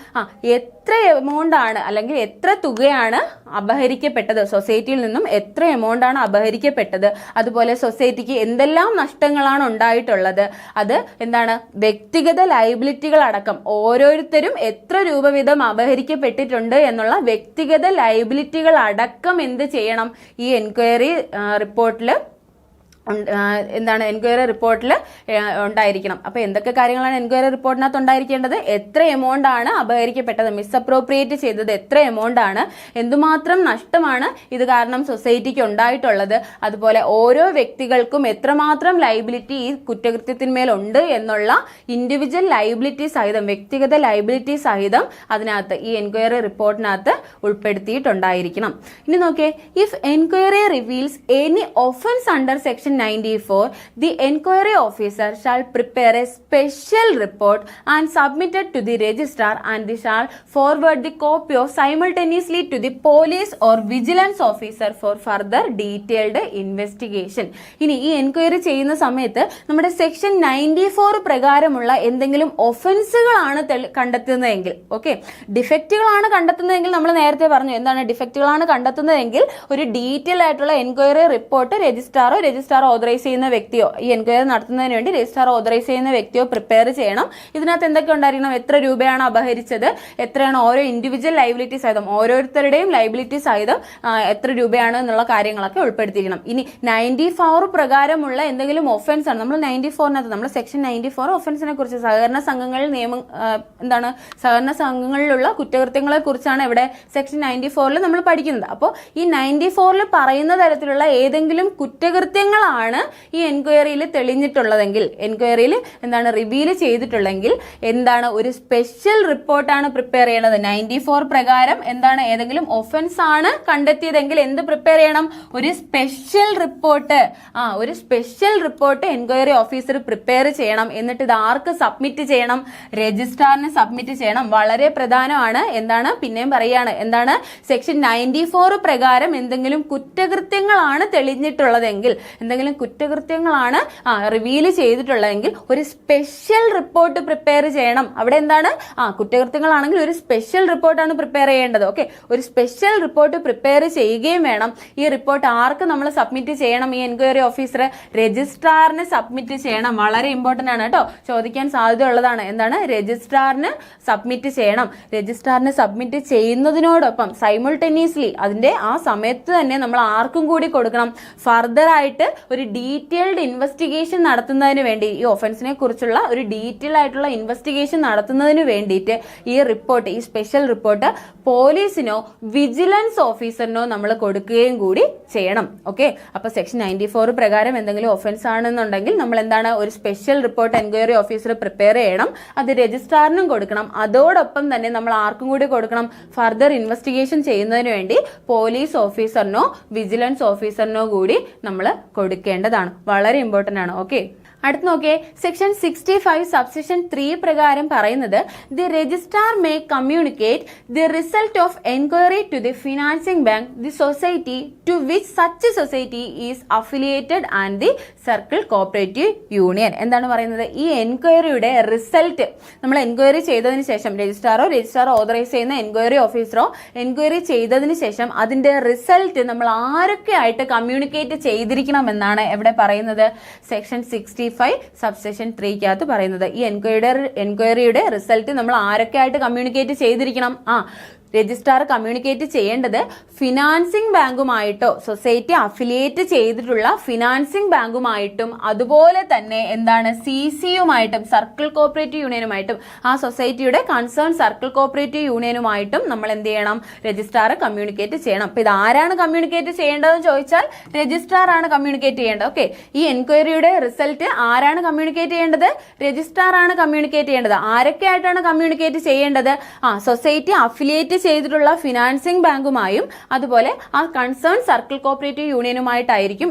എത്ര എമൗണ്ട് ആണ് അല്ലെങ്കിൽ എത്ര തുകയാണ് അപഹരിക്കപ്പെട്ടത്, സൊസൈറ്റിയിൽ നിന്നും എത്ര എമൗണ്ട് ആണ് അപഹരിക്കപ്പെട്ടത്, അതുപോലെ സൊസൈറ്റിക്ക് എന്തെല്ലാം നഷ്ടങ്ങളാണ് ഉണ്ടായിട്ടുള്ളത്, അത് എന്താണ്, വ്യക്തിഗത ലയബിലിറ്റികൾ അടക്കം ഓരോരുത്തരും എത്ര രൂപ വീതം അപഹരിക്കപ്പെട്ടിട്ടുണ്ട് എന്നുള്ള വ്യക്തിഗത ലയബിലിറ്റികൾ അടക്കം എന്ത് ചെയ്യണം, ഈ എൻക്വയറി റിപ്പോർട്ടിൽ എന്താണ് എൻക്വയറി റിപ്പോർട്ടിൽ ഉണ്ടായിരിക്കണം. അപ്പോൾ എന്തൊക്കെ കാര്യങ്ങളാണ് എൻക്വയറി റിപ്പോർട്ടിനകത്ത് ഉണ്ടായിരിക്കേണ്ടത്? എത്ര എമൗണ്ട് ആണ് അപഹരിക്കപ്പെട്ടത്, മിസ്അപ്രോപ്രിയേറ്റ് ചെയ്തത് എത്ര എമൗണ്ട് ആണ്, എന്തുമാത്രം നഷ്ടമാണ് ഇത് കാരണം സൊസൈറ്റിക്ക് ഉണ്ടായിട്ടുള്ളത്, അതുപോലെ ഓരോ വ്യക്തികൾക്കും എത്രമാത്രം ലൈബിലിറ്റി ഈ കുറ്റകൃത്യത്തിന്മേൽ ഉണ്ട് എന്നുള്ള ഇൻഡിവിജ്വൽ ലൈബിലിറ്റി സഹിതം, വ്യക്തിഗത ലൈബിലിറ്റി സഹിതം അതിനകത്ത് ഈ എൻക്വയറി റിപ്പോർട്ടിനകത്ത് ഉൾപ്പെടുത്തിയിട്ടുണ്ടായിരിക്കണം. ഇനി നോക്കേ, if enquiry reveals any offence under section 94, the enquiry officer shall prepare a special report and submit it to the registrar, and they shall forward the copy of simultaneously to the police or vigilance officer for further detailed investigation. ഇനി ഈ enquiry ചെയ്യുന്ന സമയത്ത് നമ്മുടെ section 94 പ്രകാരമുള്ള എന്തെങ്കിലും ഒഫൻസുകളാണ് കണ്ടെത്തുന്നതെങ്കിൽ, okay, ഡിഫക്റ്റുകളാണ് കണ്ടെത്തുന്നതെങ്കിൽ നമ്മൾ നേരത്തെ പറഞ്ഞു എന്താണ് ഡിഫക്റ്റുകളാണ് കണ്ടെത്തുന്നതെങ്കിൽ ഒരു ഡീറ്റെയിൽ ആയിട്ടുള്ള എൻക്വയറി റിപ്പോർട്ട് രജിസ്ട്രാർ ഓതറൈസ് ചെയ്യുന്ന വ്യക്തിയോ, ഈ എൻക്വയറി നടത്തുന്നതിന് വേണ്ടി രജിസ്ട്രാർ ഓതറൈസ് ചെയ്യുന്ന വ്യക്തിയോ പ്രിപ്പയർ ചെയ്യണം. ഇതിനകത്ത് എന്തൊക്കെ ഉണ്ടായിരിക്കണം? എത്ര രൂപയാണ് അപഹരിച്ചത്, എത്രയാണ് ഓരോ ഇൻഡിവിജ്വൽ ലൈബിലിറ്റി സഹിതം, ഓരോരുത്തരുടെയും ലൈബിലിറ്റി സഹിതം എത്ര രൂപയാണ് എന്നുള്ള കാര്യങ്ങളൊക്കെ ഉൾപ്പെടുത്തിയിരിക്കണം. ഇനി 94 പ്രകാരമുള്ള എന്തെങ്കിലും ഒഫൻസ് ആണ്, നമ്മൾ 94നകത്ത് നമ്മൾ സെക്ഷൻ 94 ഒഫൻസിനെ കുറിച്ച്, സഹകരണ സംഘങ്ങളിൽ എന്താണ് സഹകരണ സംഘങ്ങളിലുള്ള കുറ്റകൃത്യങ്ങളെ കുറിച്ചാണ് ഇവിടെ സെക്ഷൻ 94ൽ നമ്മൾ പഠിക്കുന്നത്. അപ്പോൾ ഈ 94ൽ പറയുന്ന തരത്തിലുള്ള ഏതെങ്കിലും കുറ്റകൃത്യങ്ങളാണ് ഈ എൻക്വയറിയിൽ തെളിഞ്ഞിട്ടുള്ളതെങ്കിൽ, എൻക്വയറിയിൽ എന്താണ് റിവീൽ ചെയ്തിട്ടുള്ളെങ്കിൽ എന്താണ് ഒരു സ്പെഷ്യൽ റിപ്പോർട്ടാണ് പ്രിപ്പയർ ചെയ്യണത്. 94 പ്രകാരം എന്താണ് ഏതെങ്കിലും ഒഫൻസ് ആണ് കണ്ടെത്തിയതെങ്കിൽ എന്ത് പ്രിപ്പയർ ചെയ്യണം? ഒരു സ്പെഷ്യൽ റിപ്പോർട്ട്. ഒരു special report enquiry officer prepare ചെയ്യണം. എന്നിട്ട് ഇത് ആർക്ക് സബ്മിറ്റ് ചെയ്യണം? രജിസ്ട്രാറിന് സബ്മിറ്റ് ചെയ്യണം. വളരെ പ്രധാനമാണ്. എന്താണ് പിന്നെയും പറയാണ്, എന്താണ് സെക്ഷൻ 94 പ്രകാരം എന്തെങ്കിലും കുറ്റകൃത്യങ്ങളാണ് തെളിഞ്ഞിട്ടുള്ളതെങ്കിൽ, എന്തെങ്കിലും കുറ്റകൃത്യങ്ങളാണ് റിവീൽ ചെയ്തിട്ടുള്ളതെങ്കിൽ ഒരു സ്പെഷ്യൽ റിപ്പോർട്ട് പ്രിപ്പയർ ചെയ്യണം. അവിടെ എന്താണ് കുറ്റകൃത്യങ്ങളാണെങ്കിൽ ഒരു സ്പെഷ്യൽ റിപ്പോർട്ടാണ് പ്രിപ്പയർ ചെയ്യേണ്ടത്. ഓക്കെ, ഒരു സ്പെഷ്യൽ റിപ്പോർട്ട് പ്രിപ്പയർ ചെയ്യുകയും വേണം. ഈ റിപ്പോർട്ട് ആർക്ക് നമ്മൾ സബ്മിറ്റ് ചെയ്യണം? ഈ എൻക്വയറി ഓഫീസർ രജിസ്ട്രാറിന് സബ്മിറ്റ് ചെയ്യണം. വളരെ ഇമ്പോർട്ടന്റ് ആണ് കേട്ടോ, ചോദിക്കാൻ സാധ്യതയുള്ളതാണ്. എന്താണ് രജിസ്ട്രാറിന് സബ്മിറ്റ് ചെയ്യണം. രജിസ്ട്രാറിന് സബ്മിറ്റ് ചെയ്യുന്നതിനോടൊപ്പം സൈമിൾട്ടേനിയസ്ലി അതിന്റെ ആ സമയത്ത് തന്നെ നമ്മൾ ആർക്കും കൂടി കൊടുക്കണം? ഫർദർ ആയിട്ട് ഒരു ഡീറ്റെയിൽഡ് ഇൻവെസ്റ്റിഗേഷൻ നടത്തുന്നതിന് വേണ്ടി, ഈ ഒഫൻസിനെ കുറിച്ചുള്ള ഒരു ഡീറ്റെയിൽ ആയിട്ടുള്ള ഇൻവെസ്റ്റിഗേഷൻ നടത്തുന്നതിന് വേണ്ടിയിട്ട് ഈ റിപ്പോർട്ട്, ഈ സ്പെഷ്യൽ റിപ്പോർട്ട് പോലീസിനോ വിജിലൻസ് ഓഫീസറിനോ നമ്മൾ കൊടുക്കുകയും കൂടി ചെയ്യണം. ഓക്കെ, അപ്പൊ സെക്ഷൻ 94 പ്രകാരം എന്തെങ്കിലും ഒഫൻസ് ആണെന്നുണ്ടെങ്കിൽ നമ്മൾ എന്താണ് ഒരു special report enquiry officer prepare ചെയ്യണം. അത് രജിസ്ട്രാറിനും കൊടുക്കണം. അതോടൊപ്പം തന്നെ നമ്മൾ ആർക്കും കൂടി കൊടുക്കണം? ഫർദർ ഇൻവെസ്റ്റിഗേഷൻ ചെയ്യുന്നതിന് വേണ്ടി പോലീസ് ഓഫീസറിനോ വിജിലൻസ് ഓഫീസറിനോ കൂടി നമ്മൾ കൊടുക്കേണ്ടതാണ്. വളരെ ഇമ്പോർട്ടന്റ് ആണ്. ഓക്കെ, അടുത്ത് നോക്കിയേ, സെക്ഷൻ 65 സബ്സെക്ഷൻ 3 പ്രകാരം പറയുന്നത് the registrar may communicate the result of enquiry to the financing bank, the society to which such society is affiliated and the circle cooperative union. എന്താണ് പറയുന്നത്? ഈ എൻക്വയറിയുടെ റിസൾട്ട് നമ്മൾ എൻക്വയറി ചെയ്തതിന് ശേഷം രജിസ്ട്രാർ ഓതറൈസ് ചെയ്യുന്ന എൻക്വയറി ഓഫീസറോ എൻക്വയറി ചെയ്തതിന് ശേഷം അതിന്റെ റിസൾട്ട് നമ്മൾ ആരൊക്കെ ആയിട്ട് കമ്മ്യൂണിക്കേറ്റ് ചെയ്തിരിക്കണം എന്നാണ് എവിടെ പറയുന്നത്? സെക്ഷൻ 65 സബ്സെക്ഷൻ 3 പറയുന്നത്. ഈ എൻക്വയറിയുടെ റിസൾട്ട് നമ്മൾ ആരൊക്കെ ആയിട്ട് കമ്മ്യൂണിക്കേറ്റ് ചെയ്തിരിക്കണം? രജിസ്ട്രാർ കമ്മ്യൂണിക്കേറ്റ് ചെയ്യേണ്ടത് ഫിനാൻസിംഗ് ബാങ്കുമായിട്ടോ, സൊസൈറ്റി അഫിലിയേറ്റ് ചെയ്തിട്ടുള്ള ഫിനാൻസിംഗ് ബാങ്കുമായിട്ടും അതുപോലെ തന്നെ എന്താണ് CCയുമായിട്ടും സർക്കിൾ കോപ്പറേറ്റീവ് യൂണിയനുമായിട്ടും, ആ സൊസൈറ്റിയുടെ കൺസേൺ സർക്കിൾ കോപ്പറേറ്റീവ് യൂണിയനുമായിട്ടും നമ്മൾ എന്ത് ചെയ്യണം? രജിസ്ട്രാർ കമ്മ്യൂണിക്കേറ്റ് ചെയ്യണം. അപ്പൊ ഇത് ആരാണ് കമ്മ്യൂണിക്കേറ്റ് ചെയ്യേണ്ടതെന്ന് ചോദിച്ചാൽ രജിസ്ട്രാർ ആണ് കമ്മ്യൂണിക്കേറ്റ് ചെയ്യേണ്ടത്. ഓക്കെ, ഈ എൻക്വയറിയുടെ റിസൾട്ട് ആരാണ് കമ്മ്യൂണിക്കേറ്റ് ചെയ്യേണ്ടത്? രജിസ്ട്രാർ ആണ് കമ്മ്യൂണിക്കേറ്റ് ചെയ്യേണ്ടത്. ആരൊക്കെ ആയിട്ടാണ് കമ്മ്യൂണിക്കേറ്റ് ചെയ്യേണ്ടത്? സൊസൈറ്റി അഫിലിയേറ്റ് ചെയ്തിട്ടുള്ള ഫിനാൻസിംഗ് ബാങ്കുമായും അതുപോലെ ആ കൺസേൺ സർക്കിൾ കോപ്പറേറ്റീവ് യൂണിയനുമായിട്ടായിരിക്കും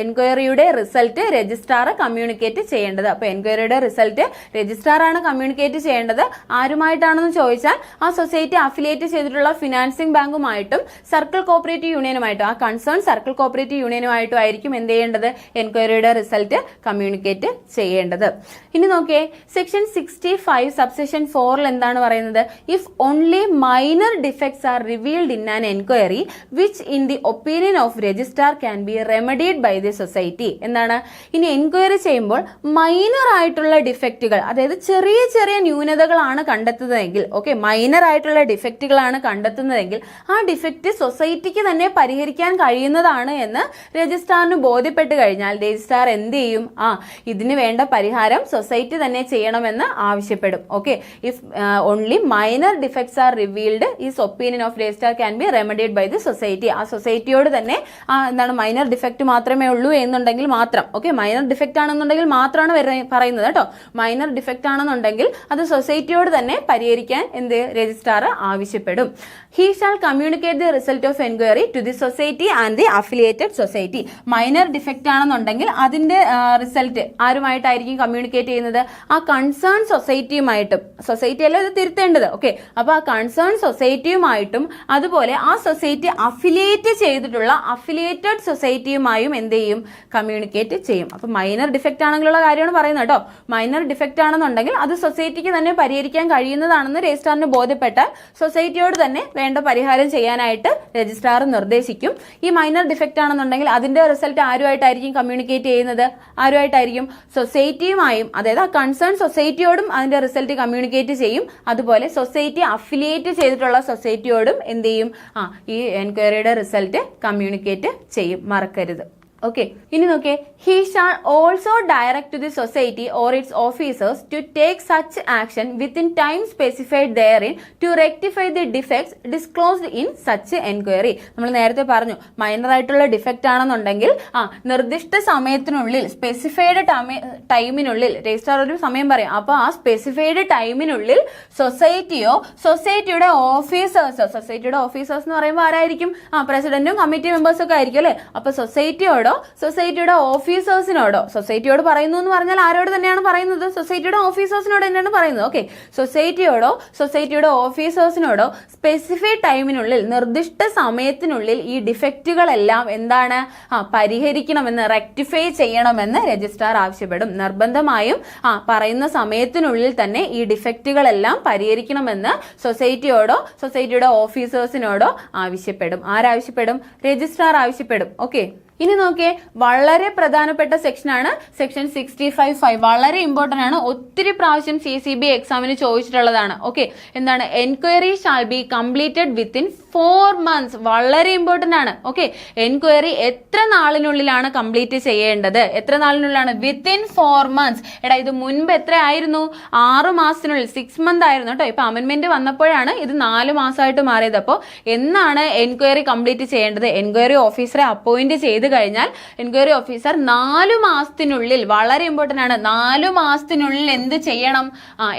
എൻക്വയറിയുടെ റിസൾട്ട് രജിസ്ട്രാർ കമ്മ്യൂണിക്കേറ്റ് ചെയ്യേണ്ടത്. അപ്പൊ എൻക്വയറിയുടെ റിസൾട്ട് രജിസ്ട്രാർ ആണ് കമ്മ്യൂണിക്കേറ്റ് ചെയ്യേണ്ടത്. ആരുമായിട്ടാണെന്ന് ചോദിച്ചാൽ ആ സൊസൈറ്റി അഫിലിയേറ്റ് ചെയ്തിട്ടുള്ള ഫിനാൻസിംഗ് ബാങ്കുമായിട്ടും സർക്കിൾ കോപ്പറേറ്റീവ് യൂണിയനുമായിട്ടും, ആ കൺസേൺ സർക്കിൾ കോപ്പറേറ്റീവ് യൂണിയനുമായിട്ടും ആയിരിക്കും എന്ത് ചെയ്യേണ്ടത്? എൻക്വയറിയുടെ റിസൾട്ട് കമ്മ്യൂണിക്കേറ്റ് ചെയ്യേണ്ടത്. ഇനി നോക്കിയേ, സെക്ഷൻ 65 സബ്സെക്ഷൻ 4 എന്താണ് പറയുന്നത്? If only my minor defects are revealed in an enquiry which in the opinion of registrar can be remedied by the society. എന്താണ് ഇനി എൻക്വയറി ചെയ്യുമ്പോൾ മൈനർ ആയിട്ടുള്ള ഡിഫക്റ്റുകൾ, അതായത് ചെറിയ ചെറിയ ന്യൂനതകളാണ് കണ്ടെത്തുന്നതെങ്കിൽ, ഓക്കെ, മൈനർ ആയിട്ടുള്ള ഡിഫക്റ്റുകളാണ് കണ്ടെത്തുന്നതെങ്കിൽ ആ ഡിഫക്റ്റ് സൊസൈറ്റിക്ക് തന്നെ പരിഹരിക്കാൻ കഴിയുന്നതാണ് എന്ന് രജിസ്ട്രാറിന് ബോധ്യപ്പെട്ട് കഴിഞ്ഞാൽ രജിസ്ട്രാർ എന്ത് ചെയ്യും? ഇതിന് വേണ്ട പരിഹാരം സൊസൈറ്റി തന്നെ ചെയ്യണമെന്ന് ആവശ്യപ്പെടും. Okay, if only minor defects are revealed is opinion of registrar can be remedied by the society. ആ സൊസൈറ്റിയോട് തന്നെ എന്താണ് മൈനർ ഡിഫക്റ്റ് മാത്രമേ ഉള്ളൂ എന്നുണ്ടെങ്കിൽ മാത്രം, ഓക്കെ, മൈനർ ഡിഫക്റ്റ് ആണെന്നുണ്ടെങ്കിൽ മാത്രമാണ് പറയുന്നത് കേട്ടോ. മൈനർ ഡിഫക്റ്റ് ആണെന്നുണ്ടെങ്കിൽ അത് സൊസൈറ്റിയോട് തന്നെ പരിഹരിക്കാൻ രജിസ്ട്രാർ ആവശ്യപ്പെടും. He shall communicate the result of enquiry to the society and the affiliated society. Minor defect ആണെന്നുണ്ടെങ്കിൽ അതിന്റെ റിസൾട്ട് ആരുമായിട്ടായിരിക്കും കമ്മ്യൂണിക്കേറ്റ് ചെയ്യുന്നത്? ആ കൺസേൺ സൊസൈറ്റിയുമായിട്ടും. സൊസൈറ്റി അല്ല ഇത് തിരുത്തേണ്ടത്, ഓക്കെ. അപ്പൊ ആ കൺസേൺ സൊസൈറ്റിയുമായിട്ടും അതുപോലെ ആ സൊസൈറ്റി അഫിലിയേറ്റ് ചെയ്തിട്ടുള്ള അഫിലിയേറ്റഡ് സൊസൈറ്റിയുമായും എന്ത് ചെയ്യും? കമ്മ്യൂണിക്കേറ്റ് ചെയ്യും. അപ്പൊ മൈനർ ഡിഫക്റ്റ് ആണെങ്കിലുള്ള കാര്യമാണ് പറയുന്നത് കേട്ടോ. മൈനർ ഡിഫക്റ്റ് ആണെന്നുണ്ടെങ്കിൽ അത് സൊസൈറ്റിക്ക് തന്നെ പരിഹരിക്കാൻ കഴിയുന്നതാണെന്ന് രജിസ്ട്രാറിന് ബോധ്യപ്പെട്ടാൽ സൊസൈറ്റിയോട് തന്നെ വേണ്ട പരിഹാരം ചെയ്യാനായിട്ട് രജിസ്ട്രാർ നിർദ്ദേശിക്കും. ഈ മൈനർ ഡിഫക്റ്റ് ആണെന്നുണ്ടെങ്കിൽ അതിന്റെ റിസൾട്ട് ആരുമായിട്ടായിരിക്കും കമ്മ്യൂണിക്കേറ്റ് ചെയ്യുന്നത്? ആരുമായിട്ടായിരിക്കും? സൊസൈറ്റിയുമായും, അതായത് ആ കൺസേൺ സൊസൈറ്റിയോടും അതിന്റെ റിസൾട്ട് കമ്മ്യൂണിക്കേറ്റ് ചെയ്യും. അതുപോലെ സൊസൈറ്റി അഫിലിയേറ്റ് ചെയ്തിട്ടുള്ള സൊസൈറ്റിയോടും എന്ത് ചെയ്യും? ഈ എൻക്വയറിയുടെ റിസൾട്ട് കമ്മ്യൂണിക്കേറ്റ് ചെയ്യും. മറക്കരുത്. ഓക്കെ, ഇനി നോക്കേ, he shall also direct to the society or its officers to take such action within time specified therein to rectify the defects disclosed in such enquiry. നമ്മൾ നേരത്തെ പറഞ്ഞു മൈനർ ആയിട്ടുള്ള ഡിഫക്റ്റ് ആണെന്നുണ്ടെങ്കിൽ നിർദ്ദിഷ്ട സമയത്തിനുള്ളിൽ, സ്പെസിഫൈഡ് ടൈമിനുള്ളിൽ, രജിസ്ട്രാർ ഒരു സമയം പറയും. അപ്പൊ ആ സ്പെസിഫൈഡ് ടൈമിനുള്ളിൽ സൊസൈറ്റിയോ സൊസൈറ്റിയുടെ ഓഫീസേഴ്സോ, സൊസൈറ്റിയുടെ ഓഫീസേഴ്സ് എന്ന് പറയുമ്പോൾ ആരായിരിക്കും? പ്രസിഡന്റും കമ്മിറ്റി മെമ്പേഴ്സും ഒക്കെ ആയിരിക്കും അല്ലെ. അപ്പൊ സൊസൈറ്റിയോടോ സൊസൈറ്റിയുടെ ഓഫീസേഴ്സിനോടോ, സൊസൈറ്റിയോട് പറയുന്നു എന്ന് പറഞ്ഞാൽ ആരോട് തന്നെയാണ് പറയുന്നത്? സൊസൈറ്റിയുടെ ഓഫീസേഴ്സിനോട് തന്നെയാണ് പറയുന്നത്. ഓക്കെ, സൊസൈറ്റിയോടോ സൊസൈറ്റിയുടെ ഓഫീസേഴ്സിനോടോ സ്പെസിഫൈഡ് ടൈമിനുള്ളിൽ, നിർദ്ദിഷ്ട സമയത്തിനുള്ളിൽ ഈ ഡിഫക്റ്റുകളെല്ലാം എന്താണ്? പരിഹരിക്കണമെന്ന്, റെക്ടിഫൈ ചെയ്യണമെന്ന് രജിസ്ട്രാർ ആവശ്യപ്പെടും. നിർബന്ധമായും പറയുന്ന സമയത്തിനുള്ളിൽ തന്നെ ഈ ഡിഫക്റ്റുകളെല്ലാം പരിഹരിക്കണമെന്ന് സൊസൈറ്റിയോടോ സൊസൈറ്റിയുടെ ഓഫീസേഴ്സിനോടോ ആവശ്യപ്പെടും. ആരാവശ്യപ്പെടും? രജിസ്ട്രാർ ആവശ്യപ്പെടും. ഓക്കെ, ഇനി നോക്കിയേ, വളരെ പ്രധാനപ്പെട്ട സെക്ഷനാണ് സെക്ഷൻ 65(5). വളരെ ഇമ്പോർട്ടന്റ് ആണ്. ഒത്തിരി പ്രാവശ്യം CCB എക്സാമിന് ചോദിച്ചിട്ടുള്ളതാണ്. ഓക്കെ, എന്താണ്? Enquiry shall be completed within 4 months. വളരെ ഇമ്പോർട്ടന്റ് ആണ്. ഓക്കെ, എൻക്വയറി എത്ര നാളിനുള്ളിലാണ് കംപ്ലീറ്റ് ചെയ്യേണ്ടത്? എത്ര നാളിനുള്ളിലാണ്? Within 4 months. എടാ, ഇത് മുൻപ് എത്ര ആയിരുന്നു? 6 മാസത്തിനുള്ളിൽ, 6 months ആയിരുന്നു കേട്ടോ. ഇപ്പൊ അമെന്റ്മെന്റ് വന്നപ്പോഴാണ് ഇത് 4 മാസമായിട്ട് മാറിയത്. അപ്പോൾ എന്നാണ് എൻക്വയറി കംപ്ലീറ്റ് ചെയ്യേണ്ടത്? എൻക്വയറി ഓഫീസറെ അപ്പോയിന്റ് ചെയ്ത് കഴിഞ്ഞാൽ എൻക്വയറി ഓഫീസർ 4 മാസത്തിനുള്ളിൽ, വളരെ ഇമ്പോർട്ടന്റ് ആണ്, 4 മാസത്തിനുള്ളിൽ എന്ത് ചെയ്യണം?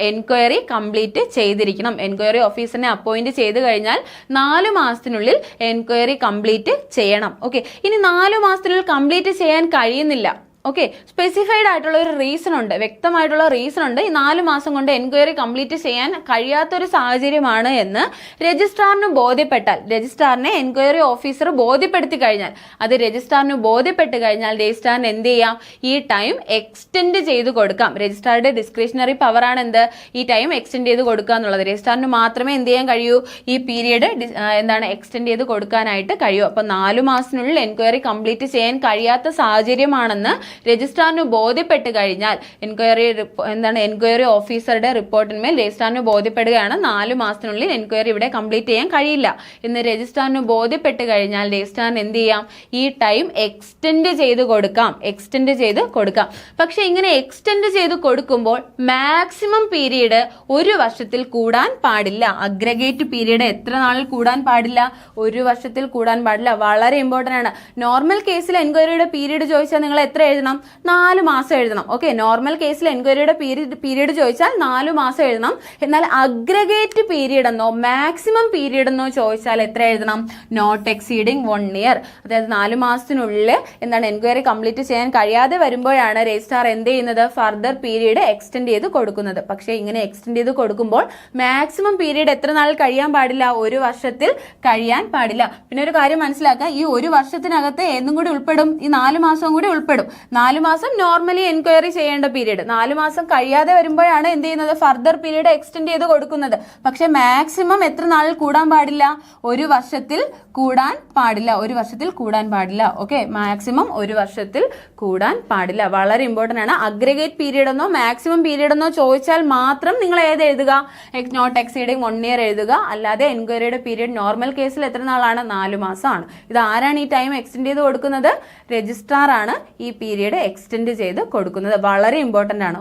എൻക്വയറി കംപ്ലീറ്റ് ചെയ്തിരിക്കണം. എൻക്വയറി ഓഫീസറിനെ അപ്പോയിന്റ് ചെയ്ത് കഴിഞ്ഞാൽ 4 മാസത്തിനുള്ളിൽ എൻക്വയറി കംപ്ലീറ്റ് ചെയ്യണം. ഓക്കെ, ഇനി 4 മാസത്തിനുള്ളിൽ കംപ്ലീറ്റ് ചെയ്യാൻ കഴിയുന്നില്ല, ഓക്കെ, സ്പെസിഫൈഡ് ആയിട്ടുള്ള ഒരു റീസൺ ഉണ്ട്, വ്യക്തമായിട്ടുള്ള റീസൺ ഉണ്ട്. ഈ 4 മാസം കൊണ്ട് എൻക്വയറി കംപ്ലീറ്റ് ചെയ്യാൻ കഴിയാത്തൊരു സാഹചര്യമാണ് എന്ന് രജിസ്ട്രാറിന് ബോധ്യപ്പെട്ടാൽ, രജിസ്ട്രാറിനെ എൻക്വയറി ഓഫീസർ ബോധ്യപ്പെടുത്തി കഴിഞ്ഞാൽ, അത് രജിസ്ട്രാറിന് ബോധ്യപ്പെട്ട് കഴിഞ്ഞാൽ രജിസ്ട്രാറിന് എന്ത് ചെയ്യാം? ഈ ടൈം എക്സ്റ്റെൻഡ് ചെയ്ത് കൊടുക്കാം. രജിസ്ട്രാറുടെ ഡിസ്ക്രിഷണറി പവറാണ് എന്ത്? ഈ ടൈം എക്സ്റ്റെൻഡ് ചെയ്ത് കൊടുക്കുക എന്നുള്ളത്. രജിസ്ട്രാറിന് മാത്രമേ എന്ത് ചെയ്യാൻ കഴിയൂ? ഈ പീരീഡ് എക്സ്റ്റെൻഡ് ചെയ്ത് കൊടുക്കാനായിട്ട് കഴിയൂ. അപ്പൊ 4 മാസത്തിനുള്ളിൽ എൻക്വയറി കംപ്ലീറ്റ് ചെയ്യാൻ കഴിയാത്ത സാഹചര്യമാണെന്ന് രജിസ്ട്രാറിന് ബോധ്യപ്പെട്ട് കഴിഞ്ഞാൽ, എൻക്വയറി ഓഫീസറുടെ റിപ്പോർട്ടിന്മേൽ രജിസ്ട്രാറിന് ബോധ്യപ്പെടുകയാണ് 4 മാസത്തിനുള്ളിൽ എൻക്വയറി ഇവിടെ കംപ്ലീറ്റ് ചെയ്യാൻ കഴിയില്ല എന്ന് രജിസ്ട്രാറിന് ബോധ്യപ്പെട്ട് കഴിഞ്ഞാൽ രജിസ്ട്രാറിന് എന്ത് ചെയ്യാം? ഈ ടൈം എക്സ്റ്റെൻഡ് ചെയ്ത് കൊടുക്കാം. എക്സ്റ്റെൻഡ് ചെയ്ത് കൊടുക്കാം. പക്ഷെ ഇങ്ങനെ എക്സ്റ്റെൻഡ് ചെയ്ത് കൊടുക്കുമ്പോൾ മാക്സിമം പീരീഡ് 1 വർഷത്തിൽ കൂടാൻ പാടില്ല. അഗ്രഗേറ്റ് പീരീഡ് എത്ര നാളിൽ കൂടാൻ പാടില്ല? 1 വർഷത്തിൽ കൂടാൻ പാടില്ല. വളരെ ഇമ്പോർട്ടന്റ് ആണ്. നോർമൽ കേസിൽ എൻക്വയറിയുടെ പീരീഡ് ചോദിച്ചാൽ നിങ്ങൾ എത്ര എഴുതണം? 4 മാസം എഴുതണം. ഓക്കെ, നോർമൽ കേസിൽ എൻക്വയറിയുടെ പീരീഡ് ചോദിച്ചാൽ 4 മാസം എഴുതണം. എന്നാൽ അഗ്രഗേറ്റ് പീരീഡ് എന്നോ മാക്സിമം പീരീഡ് എന്നോ ചോദിച്ചാൽ എത്ര എഴുതണം? Not exceeding 1 year. അതായത് 4 മാസത്തിനുള്ളിൽ എൻക്വയറി കംപ്ലീറ്റ് ചെയ്യാൻ കഴിയാതെ വരുമ്പോഴാണ് രജിസ്ട്രാർ എന്ത് ചെയ്യുന്നത്? ഫർദർ പീരീഡ് എക്സ്റ്റെൻഡ് ചെയ്ത് കൊടുക്കുന്നത്. പക്ഷേ ഇങ്ങനെ എക്സ്റ്റെൻഡ് ചെയ്ത് കൊടുക്കുമ്പോൾ മാക്സിമം പീരീഡ് എത്ര നാൾ കഴിയാൻ പാടില്ല? 1 വർഷത്തിൽ കഴിയാൻ പാടില്ല. പിന്നെ ഒരു കാര്യം മനസ്സിലാക്കുക, ഈ 1 വർഷത്തിനകത്ത് ഏതും കൂടി ഉൾപ്പെടും? ഈ 4 മാസവും കൂടി ഉൾപ്പെടും. 4 മാസം നോർമലി എൻക്വയറി ചെയ്യേണ്ട പീരീഡ്. 4 മാസം കഴിയാതെ വരുമ്പോഴാണ് എന്ത് ചെയ്യുന്നത്, ഫർദർ പീരീഡ് എക്സ്റ്റെൻഡ് ചെയ്ത് കൊടുക്കുന്നത്. പക്ഷെ മാക്സിമം എത്ര നാളിൽ കൂടാൻ പാടില്ല, 1 വർഷത്തിൽ കൂടാൻ പാടില്ല, 1 വർഷത്തിൽ കൂടാൻ പാടില്ല. ഓക്കെ, മാക്സിമം 1 വർഷത്തിൽ കൂടാൻ പാടില്ല. വളരെ ഇമ്പോർട്ടന്റ് ആണ്. അഗ്രിഗേറ്റ് പീരീഡ് എന്നോ മാക്സിമം പീരീഡ് എന്നോ ചോദിച്ചാൽ മാത്രം നിങ്ങൾ ഏത് എഴുതുക, നോട്ട് എക്സീഡിങ് 1 ഇയർ എഴുതുക. അല്ലാതെ എൻക്വയറിയുടെ പീരീഡ് നോർമൽ കേസിൽ എത്ര നാളാണ്, 4 മാസമാണ്. ഇത് ആരാണ് ഈ ടൈം എക്സ്റ്റെൻഡ് ചെയ്ത് കൊടുക്കുന്നത്, രജിസ്ട്രാർ ആണ് ഈ പീരീഡ് എക്സ്റ്റെൻഡ് ചെയ്ത് കൊടുക്കുന്നത്. വളരെ ഇമ്പോർട്ടന്റ് ആണ്.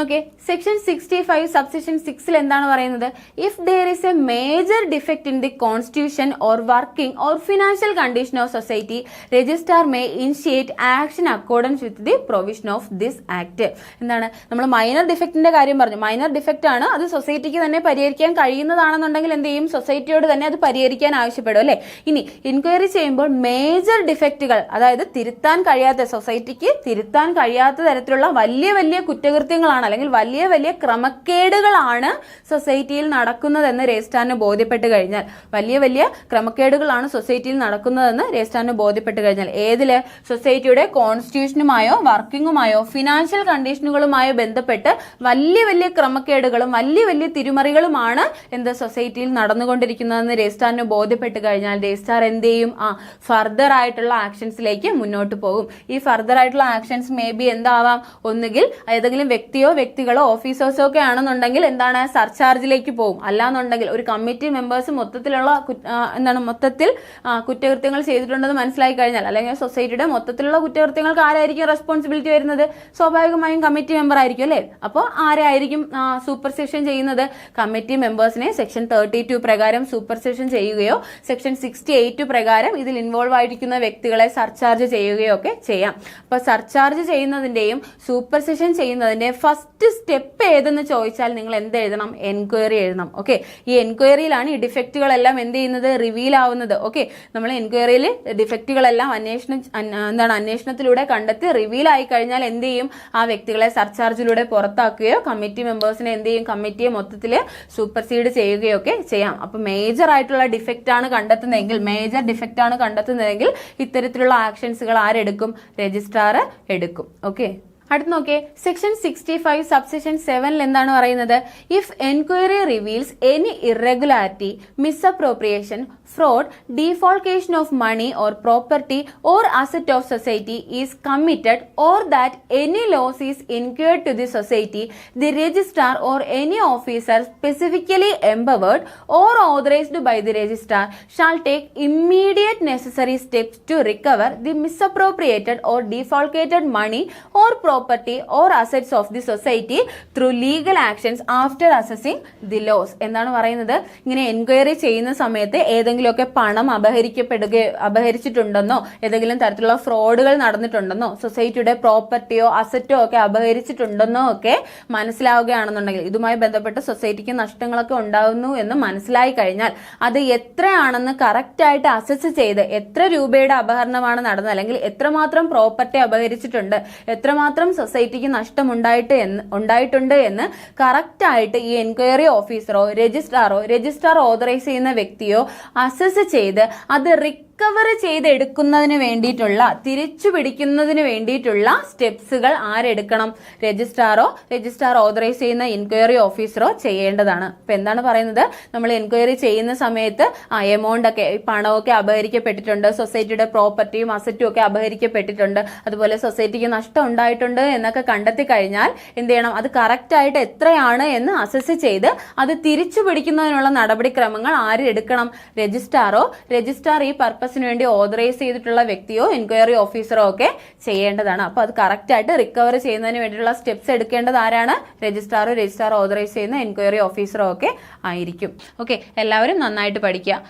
ഓക്കെ, സെക്ഷൻ 65 സബ്സെക്ഷൻ 6 എന്താണ് പറയുന്നത്, if there is A major defect in the constitution or working or financial condition of society, registrar may initiate action accordance with the provision of this act. എന്താണ്, നമ്മൾ minor ഡിഫക്റ്റിന്റെ കാര്യം പറഞ്ഞു. Minor defect ആണ്, അത് സൊസൈറ്റിക്ക് തന്നെ പരിഹരിക്കാൻ കഴിയുന്നതാണെന്നുണ്ടെങ്കിൽ എന്ത് ചെയ്യും, സൊസൈറ്റിയോട് തന്നെ അത് പരിഹരിക്കാൻ ആവശ്യപ്പെടും അല്ലെ. ഇനി ഇൻക്വയറി ചെയ്യുമ്പോൾ മേജർ ഡിഫക്റ്റുകൾ, അതായത് തിരുത്താൻ കഴിയാത്ത, സൊസൈറ്റിക്ക് തിരുത്താൻ കഴിയാത്ത തരത്തിലുള്ള വലിയ വലിയ കുറ്റകൃത്യങ്ങളാണ് അല്ലെങ്കിൽ വലിയ വലിയ ക്രമക്കേടുകളാണ് സൊസൈറ്റിയിൽ നടക്കുന്നതെന്ന് രജിസ്ട്രാറിന് ബോധ്യപ്പെട്ട് കഴിഞ്ഞാൽ, വലിയ വലിയ ക്രമക്കേടുകളാണ് സൊസൈറ്റിയിൽ നടക്കുന്നതെന്ന് രജിസ്ട്രാറിന് ബോധ്യപ്പെട്ട് കഴിഞ്ഞാൽ, ഏതില്, സൊസൈറ്റിയുടെ കോൺസ്റ്റിറ്റ്യൂഷനുമായോ വർക്കിങ്ങുമായോ ഫിനാൻഷ്യൽ കണ്ടീഷനുകളുമായോ ബന്ധപ്പെട്ട് വലിയ വലിയ ക്രമക്കേടുകളും വലിയ വലിയ തിരിമറികളുമാണ് എന്ത് സൊസൈറ്റിയിൽ നടന്നുകൊണ്ടിരിക്കുന്നതെന്ന് രജിസ്ട്രാറിന് ബോധ്യപ്പെട്ട് കഴിഞ്ഞാൽ രജിസ്ട്രാർ എന്ത് ചെയ്യും, ഫർദർ ആയിട്ടുള്ള ആക്ഷൻസിലേക്ക് മുന്നോട്ട് പോകും. ഈ ഫർദർ ആയിട്ടുള്ള ആക്ഷൻസ് മേ ബി എന്താവാം, ഒന്നുകിൽ ഏതെങ്കിലും വ്യക്തികളോ ഓഫീസേഴ്സോ ഒക്കെ ആണെന്നുണ്ടെങ്കിൽ എന്താണ്, സർചാർജിലേക്ക് പോകും. അല്ലാന്നുണ്ടെങ്കിൽ ഒരു കമ്മിറ്റി മെമ്പേഴ്സ് മൊത്തത്തിലുള്ള മൊത്തത്തിൽ കുറ്റകൃത്യങ്ങൾ ചെയ്തിട്ടുണ്ടെന്ന് മനസ്സിലാക്കി കഴിഞ്ഞാൽ, അല്ലെങ്കിൽ സൊസൈറ്റിയുടെ മൊത്തത്തിലുള്ള കുറ്റകൃത്യങ്ങൾക്ക് ആരായിരിക്കും റെസ്പോൺസിബിലിറ്റി വരുന്നത്, സ്വാഭാവികമായും കമ്മിറ്റി മെമ്പർ ആയിരിക്കും അല്ലെ. അപ്പോൾ ആരായിരിക്കും സൂപ്പർസെഷൻ ചെയ്യുന്നത്, കമ്മിറ്റി മെമ്പേഴ്സിനെ സെക്ഷൻ 32 പ്രകാരം സൂപ്പർസെഷൻ ചെയ്യുകയോ സെക്ഷൻ 68 പ്രകാരം ഇതിൽ ഇൻവോൾവ് ആയിരിക്കുന്ന വ്യക്തികളെ സർചാർജ് ചെയ്യുകയോ ഒക്കെ ചെയ്യാം. അപ്പൊ സർചാർജ് ചെയ്യുന്നതിന്റെയും സൂപ്പർസെഷൻ ചെയ്യുന്നതിന്റെ ഫസ്റ്റ് സ്റ്റെപ്പ് ഏതെന്ന് ചോദിച്ചാൽ നിങ്ങൾ എന്ത് എഴുതണം, എൻക്വയറി എഴുതണം. ഓക്കെ, ഈ എൻക്വയറിയിലാണ് ഈ ഡിഫക്റ്റുകളെല്ലാം എന്ത് ചെയ്യുന്നത്, റിവീൽ ആവുന്നത്. ഓക്കെ, നമ്മൾ എൻക്വയറിയിൽ ഡിഫക്റ്റുകളെല്ലാം അന്വേഷണത്തിലൂടെ കണ്ടെത്തി റിവീൽ ആയി കഴിഞ്ഞാൽ എന്ത് ചെയ്യും, ആ വ്യക്തികളെ സർചാർജിലൂടെ പുറത്താക്കുകയോ കമ്മിറ്റി മെമ്പേഴ്സിനെ എന്ത് ചെയ്യും, കമ്മിറ്റിയെ മൊത്തത്തിൽ സൂപ്പർസീഡ് ചെയ്യുകയോ ഒക്കെ ചെയ്യാം. അപ്പൊ മേജർ ആയിട്ടുള്ള ഡിഫക്റ്റ് ആണ് കണ്ടെത്തുന്നതെങ്കിൽ ഇത്തരത്തിലുള്ള ആക്ഷൻസുകൾ ആരെടുക്കും, രജിസ്ട്രാർ എടുക്കും. ഓക്കെ, അടുത്ത് നോക്കിയേ, സെക്ഷൻ 65 സബ്സെക്ഷൻ 7 എന്താണ് പറയുന്നത്, if enquiry reveals any irregularity, misappropriation, fraud, defalcation of money or property or asset of society is committed, or that any loss is incurred to the society, the registrar or any officer specifically empowered or authorized by the registrar shall take immediate necessary steps to recover the misappropriated or defalcated money or property or assets of the society through legal actions after assessing the loss. എന്താണ് പറയുന്നത്, ഇങ്ങനെ enquiry ചെയ്യുന്ന സമയത്ത് ഏതെങ്കിലും ഒക്കെ പണം അപഹരിച്ചിട്ടുണ്ടെന്നോ, ഏതെങ്കിലും തരത്തിലുള്ള ഫ്രോഡുകൾ നടന്നിട്ടുണ്ടെന്നോ, സൊസൈറ്റിയുടെ പ്രോപ്പർട്ടിയോ അസറ്റോ ഒക്കെ അപഹരിച്ചിട്ടുണ്ടെന്നോ ഒക്കെ മനസ്സിലാവുകയാണെന്നുണ്ടെങ്കിൽ, ഇതുമായി ബന്ധപ്പെട്ട് സൊസൈറ്റിക്ക് നഷ്ടങ്ങളൊക്കെ ഉണ്ടാകുന്നു എന്ന് മനസ്സിലായി കഴിഞ്ഞാൽ അത് എത്രയാണെന്ന് കറക്റ്റ് ആയിട്ട് അസസ് ചെയ്ത്, എത്ര രൂപയുടെ അപഹരണമാണ് നടന്നത്, അല്ലെങ്കിൽ എത്രമാത്രം പ്രോപ്പർട്ടി അപഹരിച്ചിട്ടുണ്ട്, എത്രമാത്രം സൊസൈറ്റിക്ക് നഷ്ടം ഉണ്ടായിട്ടുണ്ട് എന്ന് കറക്റ്റ് ആയിട്ട് ഈ എൻക്വയറി ഓഫീസറോ രജിസ്ട്രാർ ഓതറൈസ് ചെയ്യുന്ന വ്യക്തിയോ അസസ് ചെയ്ത് അത് റിക്കവർ ചെയ്തെടുക്കുന്നതിന് വേണ്ടിയിട്ടുള്ള, തിരിച്ചു പിടിക്കുന്നതിന് വേണ്ടിയിട്ടുള്ള സ്റ്റെപ്സുകൾ ആരെടുക്കണം, രജിസ്ട്രാർ ഓതറൈസ് ചെയ്യുന്ന എൻക്വയറി ഓഫീസറോ ചെയ്യേണ്ടതാണ്. അപ്പൊ എന്താണ് പറയുന്നത്, നമ്മൾ എൻക്വയറി ചെയ്യുന്ന സമയത്ത് എമൗണ്ട് ഒക്കെ, പണമൊക്കെ അപഹരിക്കപ്പെട്ടിട്ടുണ്ട്, സൊസൈറ്റിയുടെ പ്രോപ്പർട്ടിയും അസറ്റും ഒക്കെ അപഹരിക്കപ്പെട്ടിട്ടുണ്ട്, അതുപോലെ സൊസൈറ്റിക്ക് നഷ്ടം ഉണ്ടായിട്ടുണ്ട് എന്നൊക്കെ കണ്ടെത്തി കഴിഞ്ഞാൽ എന്ത് ചെയ്യണം, അത് കറക്റ്റ് ആയിട്ട് എത്രയാണ് എന്ന് അസസ് ചെയ്ത് അത് തിരിച്ചു പിടിക്കുന്നതിനുള്ള നടപടിക്രമങ്ങൾ ആരെടുക്കണം, രജിസ്ട്രാർ ഈ പർപ്പസിന് വേണ്ടി ഓതറൈസ് ചെയ്തിട്ടുള്ള വ്യക്തിയോ എൻക്വയറി ഓഫീസറോ ഒക്കെ ചെയ്യേണ്ടതാണ്. അപ്പൊ അത് കറക്റ്റ് ആയിട്ട് റിക്കവർ ചെയ്യുന്നതിന് വേണ്ടിയുള്ള സ്റ്റെപ്സ് എടുക്കേണ്ടത് ആരാണ്, രജിസ്ട്രാർ ഓതറൈസ് ചെയ്യുന്ന എൻക്വയറി ഓഫീസറോ ഒക്കെ ആയിരിക്കും. ഓക്കെ, എല്ലാവരും നന്നായിട്ട് പഠിക്കുക.